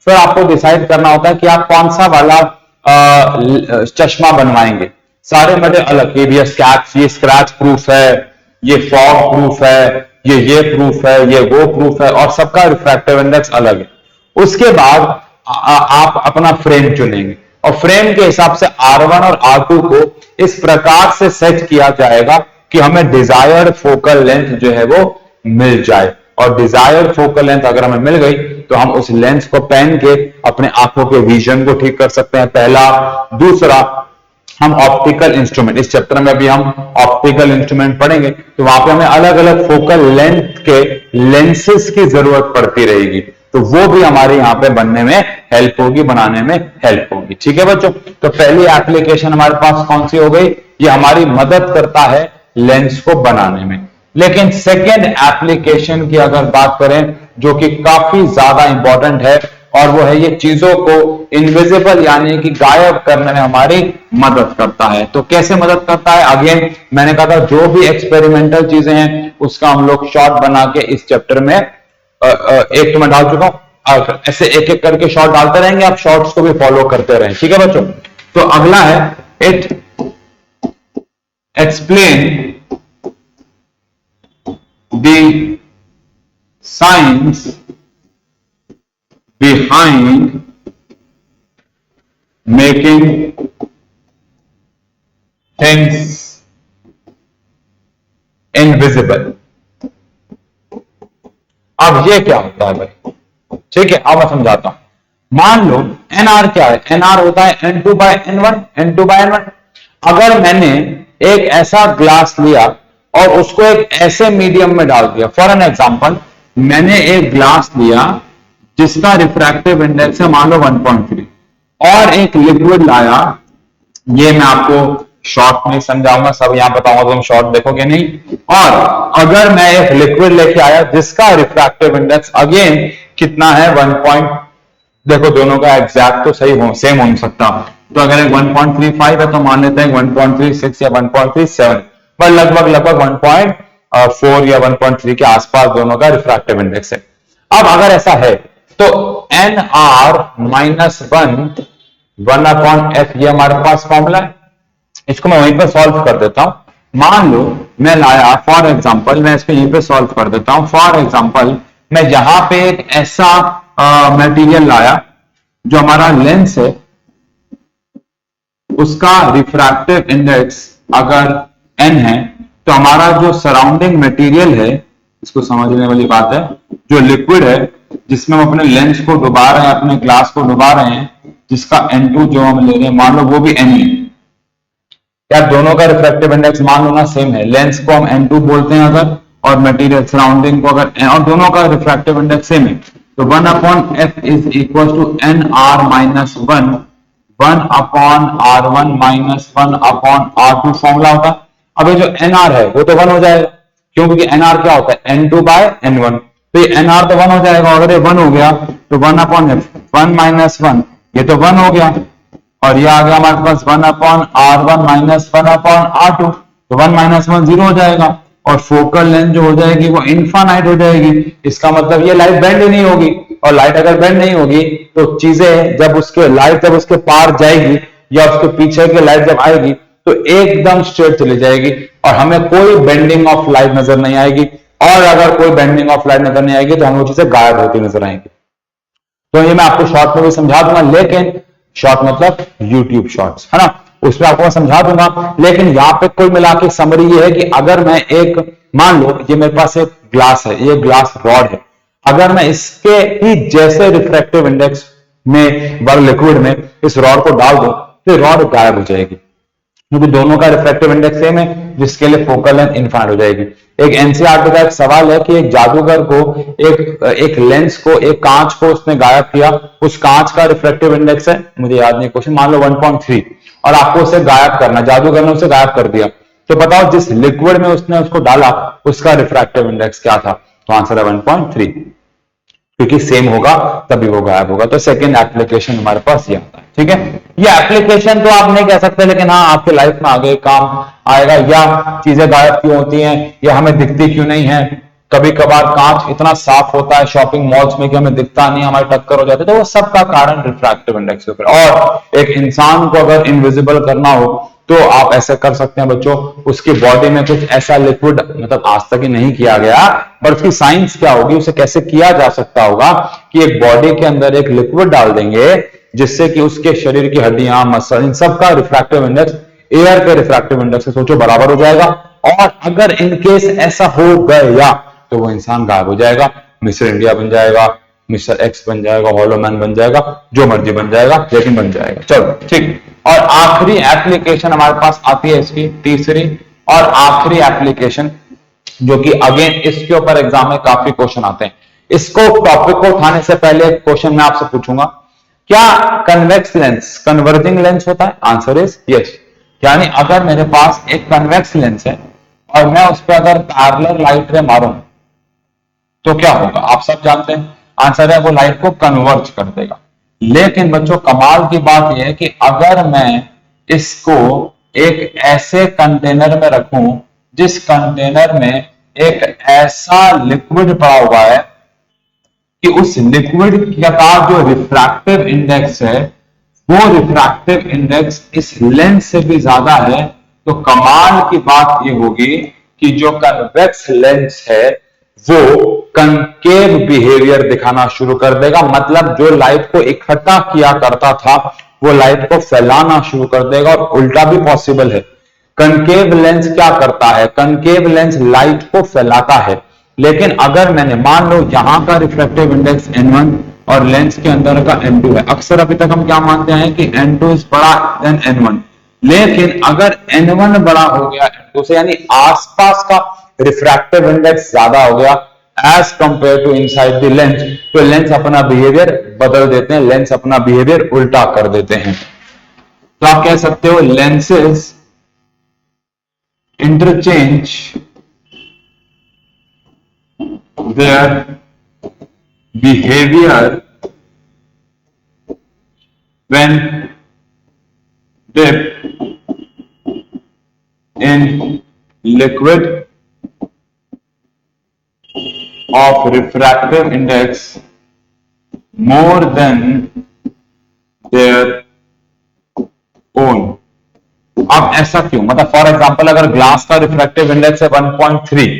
फिर आपको डिसाइड करना होता है कि आप कौन सा वाला चश्मा बनवाएंगे। सारे मजे अलग, ये स्क्रैच प्रूफ है, ये फॉग प्रूफ है, ये प्रूफ है, ये वो प्रूफ है, और सबका रिफ्रैक्टिव इंडेक्स अलग है। उसके बाद आप अपना फ्रेम चुनेंगे, और फ्रेम के हिसाब से R1 और R2 को इस प्रकार से सेट किया जाएगा कि हमें डिजायर्ड फोकल लेंथ जो है वो मिल जाए, और डिजायर्ड फोकल लेंथ अगर हमें मिल गई तो हम उस लेंस को पहन के अपने आंखों के विजन को ठीक कर सकते हैं, पहला। दूसरा, हम ऑप्टिकल इंस्ट्रूमेंट, इस चैप्टर में भी हम ऑप्टिकल इंस्ट्रूमेंट पढ़ेंगे, तो वहां पे हमें अलग अलग फोकल लेंथ के लेंसेस की जरूरत पड़ती रहेगी, तो वो भी हमारे यहाँ पे बनने में हेल्प होगी, बनाने में हेल्प होगी। ठीक है बच्चों, तो पहली एप्लीकेशन हमारे पास कौन सी हो गई, ये हमारी मदद करता है लेंस को बनाने में। लेकिन सेकेंड एप्लीकेशन की अगर बात करें जो कि काफी ज्यादा इंपॉर्टेंट है, और वो है ये चीजों को इनविजिबल यानी कि गायब करने में हमारी मदद करता है। तो कैसे मदद करता है, अगेन मैंने कहा था जो भी एक्सपेरिमेंटल चीजें हैं उसका हम लोग शॉर्ट बना के इस चैप्टर में एक तो मैं डाल चुका हूं, ऐसे एक एक करके शॉर्ट डालते रहेंगे, आप शॉर्ट्स को भी फॉलो करते रहें। ठीक है बच्चों, तो अगला है it explain the science behind making things invisible. अब ये क्या होता है भाई, ठीक है, अब मैं समझाता हूं। मान लो एनआर क्या है, एनआर होता है N2/N1, N2/N1। अगर मैंने एक ऐसा ग्लास लिया और उसको एक ऐसे मीडियम में डाल दिया, फॉर एन एग्जांपल मैंने एक ग्लास लिया जिसका रिफ्रैक्टिव इंडेक्स है मान लो 1.3 और एक लिक्विड लाया, ये मैं आपको शॉर्ट में समझाऊंगा, सब यहां बताऊंगा तो तुम शॉर्ट देखोगे नहीं। और अगर मैं एक लिक्विड लेके आया जिसका रिफ्रैक्टिव इंडेक्स अगेन कितना है 1. देखो दोनों का एग्जैक्ट तो सही हो सेम हो सकता, तो अगर एक 1.35 है तो मान लेते हैं 1.36 या 1.37, पर लगभग 1.4 या 1.3 के आसपास दोनों का रिफ्रैक्टिव इंडेक्स है। अब अगर ऐसा है तो NR-1 ये हमारे पास फॉर्मूला है, इसको मैं वहीं पर सॉल्व कर देता हूं। मान लो मैं लाया फॉर एग्जांपल, मैं इसको यहीं पे सॉल्व कर देता हूं। फॉर एग्जांपल मैं यहां पे एक ऐसा मटेरियल लाया जो हमारा लेंस है, उसका रिफ्रैक्टिव इंडेक्स अगर n है तो हमारा जो सराउंडिंग मटेरियल है, इसको समझने वाली बात है, जो लिक्विड है जिसमें हम अपने लेंस को डुबा रहे हैं, अपने ग्लास को डुबा रहे हैं, जिसका N2 जो हम ले रहे हैं मान लो वो भी n है। क्या दोनों का रिफ्रैक्टिव इंडेक्स मान लो ना सेम है, लेंस को हम N2 बोलते हैं अगर, और मटेरियल सराउंडिंग को अगर, और दोनों का रिफ्रैक्टिव इंडेक्स सेम है, तो 1/f is equal to NR-1 1/R1 minus 1/R2 formula होता है। अब ये जो NR है वो तो 1 हो जाएगा, क्योंकि NR क्या होता है N2/N1, तो ये NR तो 1 हो जाएगा। अगर ये 1 हो गया तो 1/f 1 माइनस 1 ये तो 1 हो गया, और ये आ गया हमारे पास 1/R1 माइनस 1/R2, तो 1 माइनस 1 0 हो जाएगा, और फोकल लेंथ जो हो जाएगी वो इनफाइनाइट हो जाएगी। इसका मतलब ये लाइट बेंड ही नहीं होगी, और लाइट अगर बेंड नहीं होगी तो चीजें जब उसके पार जाएगी या उसके पीछे की लाइट जब आएगी तो एकदम स्ट्रेट चली जाएगी और हमें कोई बेंडिंग ऑफ लाइट नजर नहीं आएगी, और अगर कोई बेंडिंग ऑफ लाइट नजर नहीं आएगी तो हमें वो चीजें गायब होती नजर आएंगी। तो ये मैं आपको शॉर्ट में भी समझा दूंगा, लेकिन शॉर्ट मतलब यूट्यूब शॉर्ट्स है ना, उसमें आपको मैं समझा दूंगा। लेकिन यहां पे कुल मिला के समरी ये है कि अगर मैं एक, मान लो ये मेरे पास एक ग्लास है, ये ग्लास रॉड है, अगर मैं इसके ही जैसे रिफ्रैक्टिव इंडेक्स में वर लिक्विड में इस रॉड को डाल दूं तो रॉड गायब हो जाएगी, क्योंकि दोनों का रिफ्रैक्टिव इंडेक्स सेम है, जिसके लिए फोकल लेंथ इनफाइनाइट हो जाएगी। एक एनसीईआरटी का एक सवाल है कि एक जादूगर को एक लेंस को, एक कांच को उसने गायब किया, उस कांच का रिफ्रैक्टिव इंडेक्स है, मुझे याद नहीं क्वेश्चन, मान लो 1.3, और आपको उसे गायब करना, जादूगर ने उसे गायब कर दिया, तो बताओ जिस लिक्विड में उसने उसको डाला उसका रिफ्रैक्टिव इंडेक्स क्या था, तो आंसर है 1.3, क्योंकि सेम होगा तभी वो गायब होगा। तो सेकंड एप्लीकेशन हमारे पास ये आता है, ठीक है। ये एप्लीकेशन तो आप नहीं कह सकते, लेकिन हाँ आपके लाइफ में आगे काम आएगा, या चीजें गायब क्यों होती हैं या हमें दिखती क्यों नहीं है। कभी कभार कांच इतना साफ होता है शॉपिंग मॉल्स में कि हमें दिखता नहीं, हमारी टक्कर हो जाती है, तो वो सब का कारण रिफ्रैक्टिव इंडेक्स के ऊपर। और एक इंसान को अगर इनविजिबल करना हो तो आप ऐसे कर सकते हैं बच्चों, उसकी बॉडी में कुछ ऐसा लिक्विड, मतलब आज तक ही नहीं किया गया, पर उसकी साइंस क्या होगी, उसे कैसे किया जा सकता होगा कि एक बॉडी के अंदर एक लिक्विड डाल देंगे जिससे कि उसके शरीर की हड्डियां, मसल, इन सब का रिफ्रैक्टिव इंडेक्स एयर के रिफ्रैक्टिव इंडेक्स से सोचो बराबर हो जाएगा, और अगर इनकेस ऐसा हो गया तो वो इंसान गायब हो जाएगा, मिस्टर इंडिया बन जाएगा, मिस्टर एक्स बन जाएगा, हॉलो मैन बन जाएगा, जो मर्जी बन जाएगा, लेकिन बन जाएगा। चलो ठीक। और आखिरी एप्लीकेशन हमारे पास आती है इसकी, तीसरी और आखिरी एप्लीकेशन, जो कि अगेन इसके ऊपर एग्जाम में काफी क्वेश्चन आते हैं। इसको टॉपिक को उठाने से पहले एक क्वेश्चन मैं आपसे पूछूंगा, क्या कन्वेक्स लेंस कन्वर्जिंग लेंस होता है? Answer is yes. यानी अगर मेरे पास एक कन्वेक्स लेंस है और मैं उस पर अगर पैरेलल लाइट रे मारूं तो क्या होगा, आप सब जानते हैं, आंसर है वो लाइट को कन्वर्ज कर देगा। लेकिन बच्चों कमाल की बात यह है कि अगर मैं इसको एक ऐसे कंटेनर में रखूं जिस कंटेनर में एक ऐसा लिक्विड पड़ा हुआ है कि उस लिक्विड का जो रिफ्रैक्टिव इंडेक्स है वो रिफ्रैक्टिव इंडेक्स इस लेंस से भी ज्यादा है, तो कमाल की बात ये होगी कि जो कन्वेक्स लेंस है वो कनकेव बिहेवियर दिखाना शुरू कर देगा। मतलब जो लाइट को इकट्ठा किया करता था वो लाइट को फैलाना शुरू कर देगा, और उल्टा भी पॉसिबल है। कनकेव लेंस क्या करता है? कनकेव लेंस लाइट को फैलाता है, लेकिन अगर मैंने मान लो यहां का रिफ्रैक्टिव इंडेक्स n1 और लेंस के अंदर का n2 है। अक्सर अभी तक हम क्या मानते हैं कि n2 इज बड़ा देन n1, लेकिन अगर n1 बड़ा हो गया n2 से, यानी आसपास का रिफ्रैक्टिव इंडेक्स ज्यादा हो गया as compare to inside the lens, तो लेंस अपना बिहेवियर बदल देते हैं, लेंस अपना बिहेवियर उल्टा कर देते हैं। तो आप कह सकते हो lenses interchange their behavior when dipped in liquid of refractive index more than their own। अब ऐसा क्यों? मतलब फॉर एग्जांपल अगर ग्लास का रिफ्रैक्टिव इंडेक्स है 1.3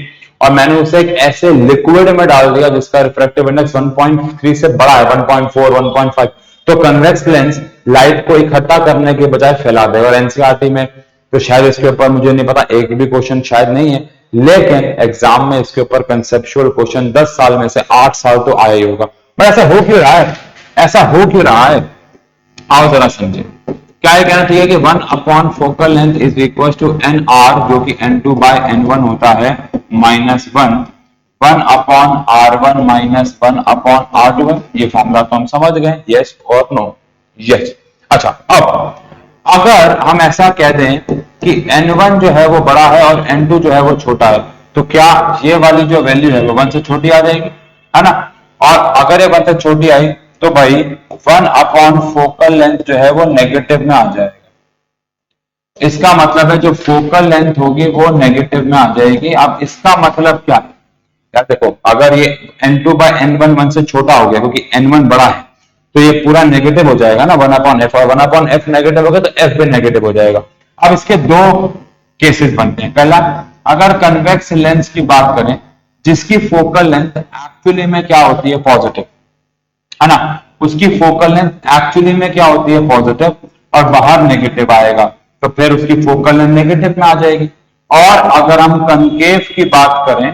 और मैंने उसे एक ऐसे लिक्विड में डाल दिया जिसका रिफ्रैक्टिव इंडेक्स 1.3 से बड़ा है, 1.4, 1.5, तो कन्वेक्स लेंस लाइट को इकट्ठा करने के बजाय फैला देगा। और एनसीईआरटी में तो शायद इसके ऊपर मुझे नहीं पता, एक भी क्वेश्चन शायद नहीं है, लेकिन एग्जाम में इसके ऊपर कंसेप्चुअल क्वेश्चन 10 साल में से 8 साल तो आया ही होगा। पर ऐसा हो क्यों रहा है? ऐसा हो क्यों रहा है? आओ जरा समझे। क्या ये कहना चाहिए कि 1 upon focal length is equal to N R, जो कि n2 बाय n1 होता है, minus 1 upon r1 minus 1 upon r2। ये फॉर्मूला तो हम समझ गए, यस और नो? यस। अच्छा, अब अगर हम ऐसा कह दें कि n1 जो है वो बड़ा है और n2 जो है वो छोटा है, तो क्या ये वाली जो वैल्यू है वो 1 से छोटी आ जाएगी, है ना? और अगर ये 1 से छोटी आई तो भाई 1 अपॉन फोकल लेंथ जो है वो नेगेटिव में आ जाएगा। इसका मतलब है जो फोकल लेंथ होगी वो नेगेटिव में आ जाएगी। अब इसका मतलब क्या है? यार देखो, अगर ये n2 बाय n1 1 से छोटा हो गया क्योंकि n1 बड़ा है, तो ये पूरा नेगेटिव हो जाएगा ना, 1 अपॉन f, और 1 अपॉन f नेगेटिव हो गया तो f भी नेगेटिव हो जाएगा। अब इसके दो केसेस बनते हैं। पहला, अगर कन्वेक्स लेंस की बात करें जिसकी फोकल लेंथ एक्चुअली में क्या होती है? पॉजिटिव, है ना? उसकी फोकल लेंथ एक्चुअली में क्या होती है? पॉजिटिव, और बाहर नेगेटिव आएगा, तो फिर उसकी फोकल लेंथ नेगेटिव में आ जाएगी। और अगर हम कनकेव की बात करें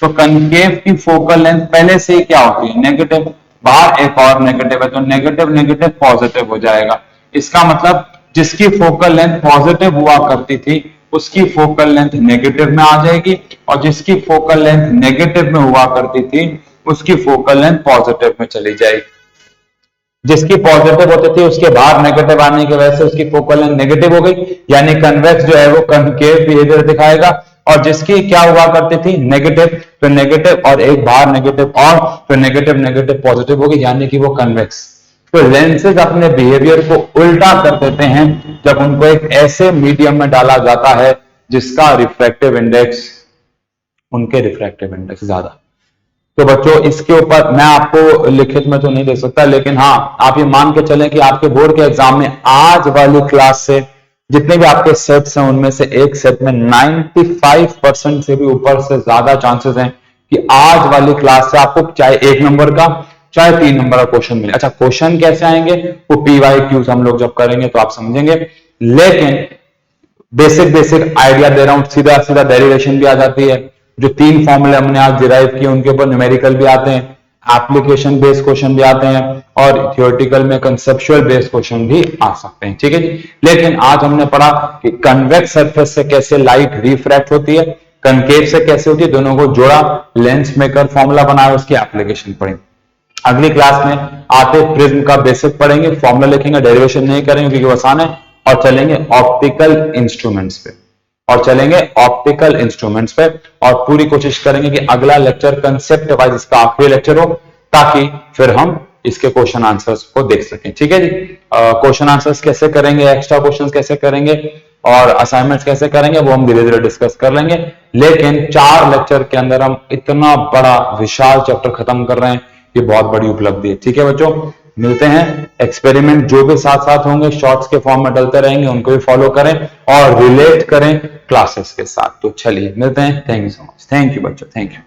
तो कनकेव की फोकल लेंथ पहले से ही क्या होती है? नेगेटिव, बाहर एक और नेगेटिव है, तो नेगेटिव नेगेटिव पॉजिटिव हो जाएगा। इसका मतलब जिसकी फोकल लेंथ पॉजिटिव हुआ करती थी उसकी फोकल लेंथ नेगेटिव में आ जाएगी, और जिसकी फोकल लेंथ नेगेटिव में हुआ करती थी उसकी फोकल लेंथ पॉजिटिव में चली जाएगी। जिसकी पॉजिटिव होती थी उसके बाहर नेगेटिव आने की वजह से उसकी फोकल लेंथ नेगेटिव हो गई, यानी कन्वेक्स जो है वो कनकेव बिहेवियर दिखाएगा। और जिसकी क्या हुआ करती थी? नेगेटिव, तो नेगेटिव और एक बाहर नेगेटिव, और तो नेगेटिव नेगेटिव पॉजिटिव होगी, यानी कि वो कन्वेक्स। तो लेंसेज अपने बिहेवियर को उल्टा कर देते हैं जब उनको एक ऐसे मीडियम में डाला जाता है जिसका रिफ्रैक्टिव इंडेक्स उनके रिफ्रैक्टिव इंडेक्स ज्यादा। तो बच्चों, इसके ऊपर मैं आपको लिखित में तो नहीं दे सकता, लेकिन हाँ आप ये मान के चलें कि आपके बोर्ड के एग्जाम में आज वाली क्लास से जितने भी आपके सेट्स हैं उनमें से एक सेट में 95% से भी ऊपर से ज्यादा चांसेस हैं कि आज वाली क्लास से आपको चाहे 1 नंबर का चाहे 3 नंबर का क्वेश्चन मिले। अच्छा, क्वेश्चन कैसे आएंगे वो PYQs हम लोग जब करेंगे तो आप समझेंगे, लेकिन बेसिक आइडिया दे रहा हूं, सीधा सीधा डेरिवेशन भी आ जाती है। जो 3 फॉर्मूले हमने आज डिराइव किए उनके ऊपर न्यूमेरिकल भी आते हैं, एप्लीकेशन बेस्ड क्वेश्चन भी आते हैं, और थियोरेटिकल में कंसेप्चुअल बेस्ड क्वेश्चन भी आ सकते हैं। ठीक है जी। लेकिन आज हमने पढ़ा कि कन्वेक्स सरफेस से कैसे लाइट रिफ्रैक्ट होती है, कनकेव से कैसे होती है, दोनों को जोड़ा, लेंस मेकर फॉर्मूला बनाया, उसकी एप्लीकेशन पढ़ी। अगली क्लास में आते प्रिज्म का बेसिक पढ़ेंगे, फॉर्मूला लिखेंगे, डेरिवेशन नहीं करेंगे क्योंकि वो आसान है, और चलेंगे ऑप्टिकल इंस्ट्रूमेंट्स पे, और पूरी कोशिश करेंगे कि अगला लेक्चर कंसेप्ट वाइज इसका आखिरी लेक्चर हो, ताकि फिर हम इसके क्वेश्चन आंसर्स को देख सकें। ठीक है जी। क्वेश्चन आंसर्स कैसे करेंगे, एक्स्ट्रा क्वेश्चंस कैसे करेंगे और असाइनमेंट्स कैसे करेंगे वो हम धीरे धीरे डिस्कस कर लेंगे। लेकिन 4 लेक्चर के अंदर हम इतना बड़ा विशाल चैप्टर खत्म कर रहे हैं, ये बहुत बड़ी उपलब्धि है। ठीक है बच्चों, मिलते हैं। एक्सपेरिमेंट जो भी साथ साथ होंगे शॉर्ट्स के फॉर्म में डलते रहेंगे, उनको भी फॉलो करें और रिलेट करें क्लासेस के साथ। तो चलिए मिलते हैं। Thank you so much. Thank you बच्चों, थैंक यू।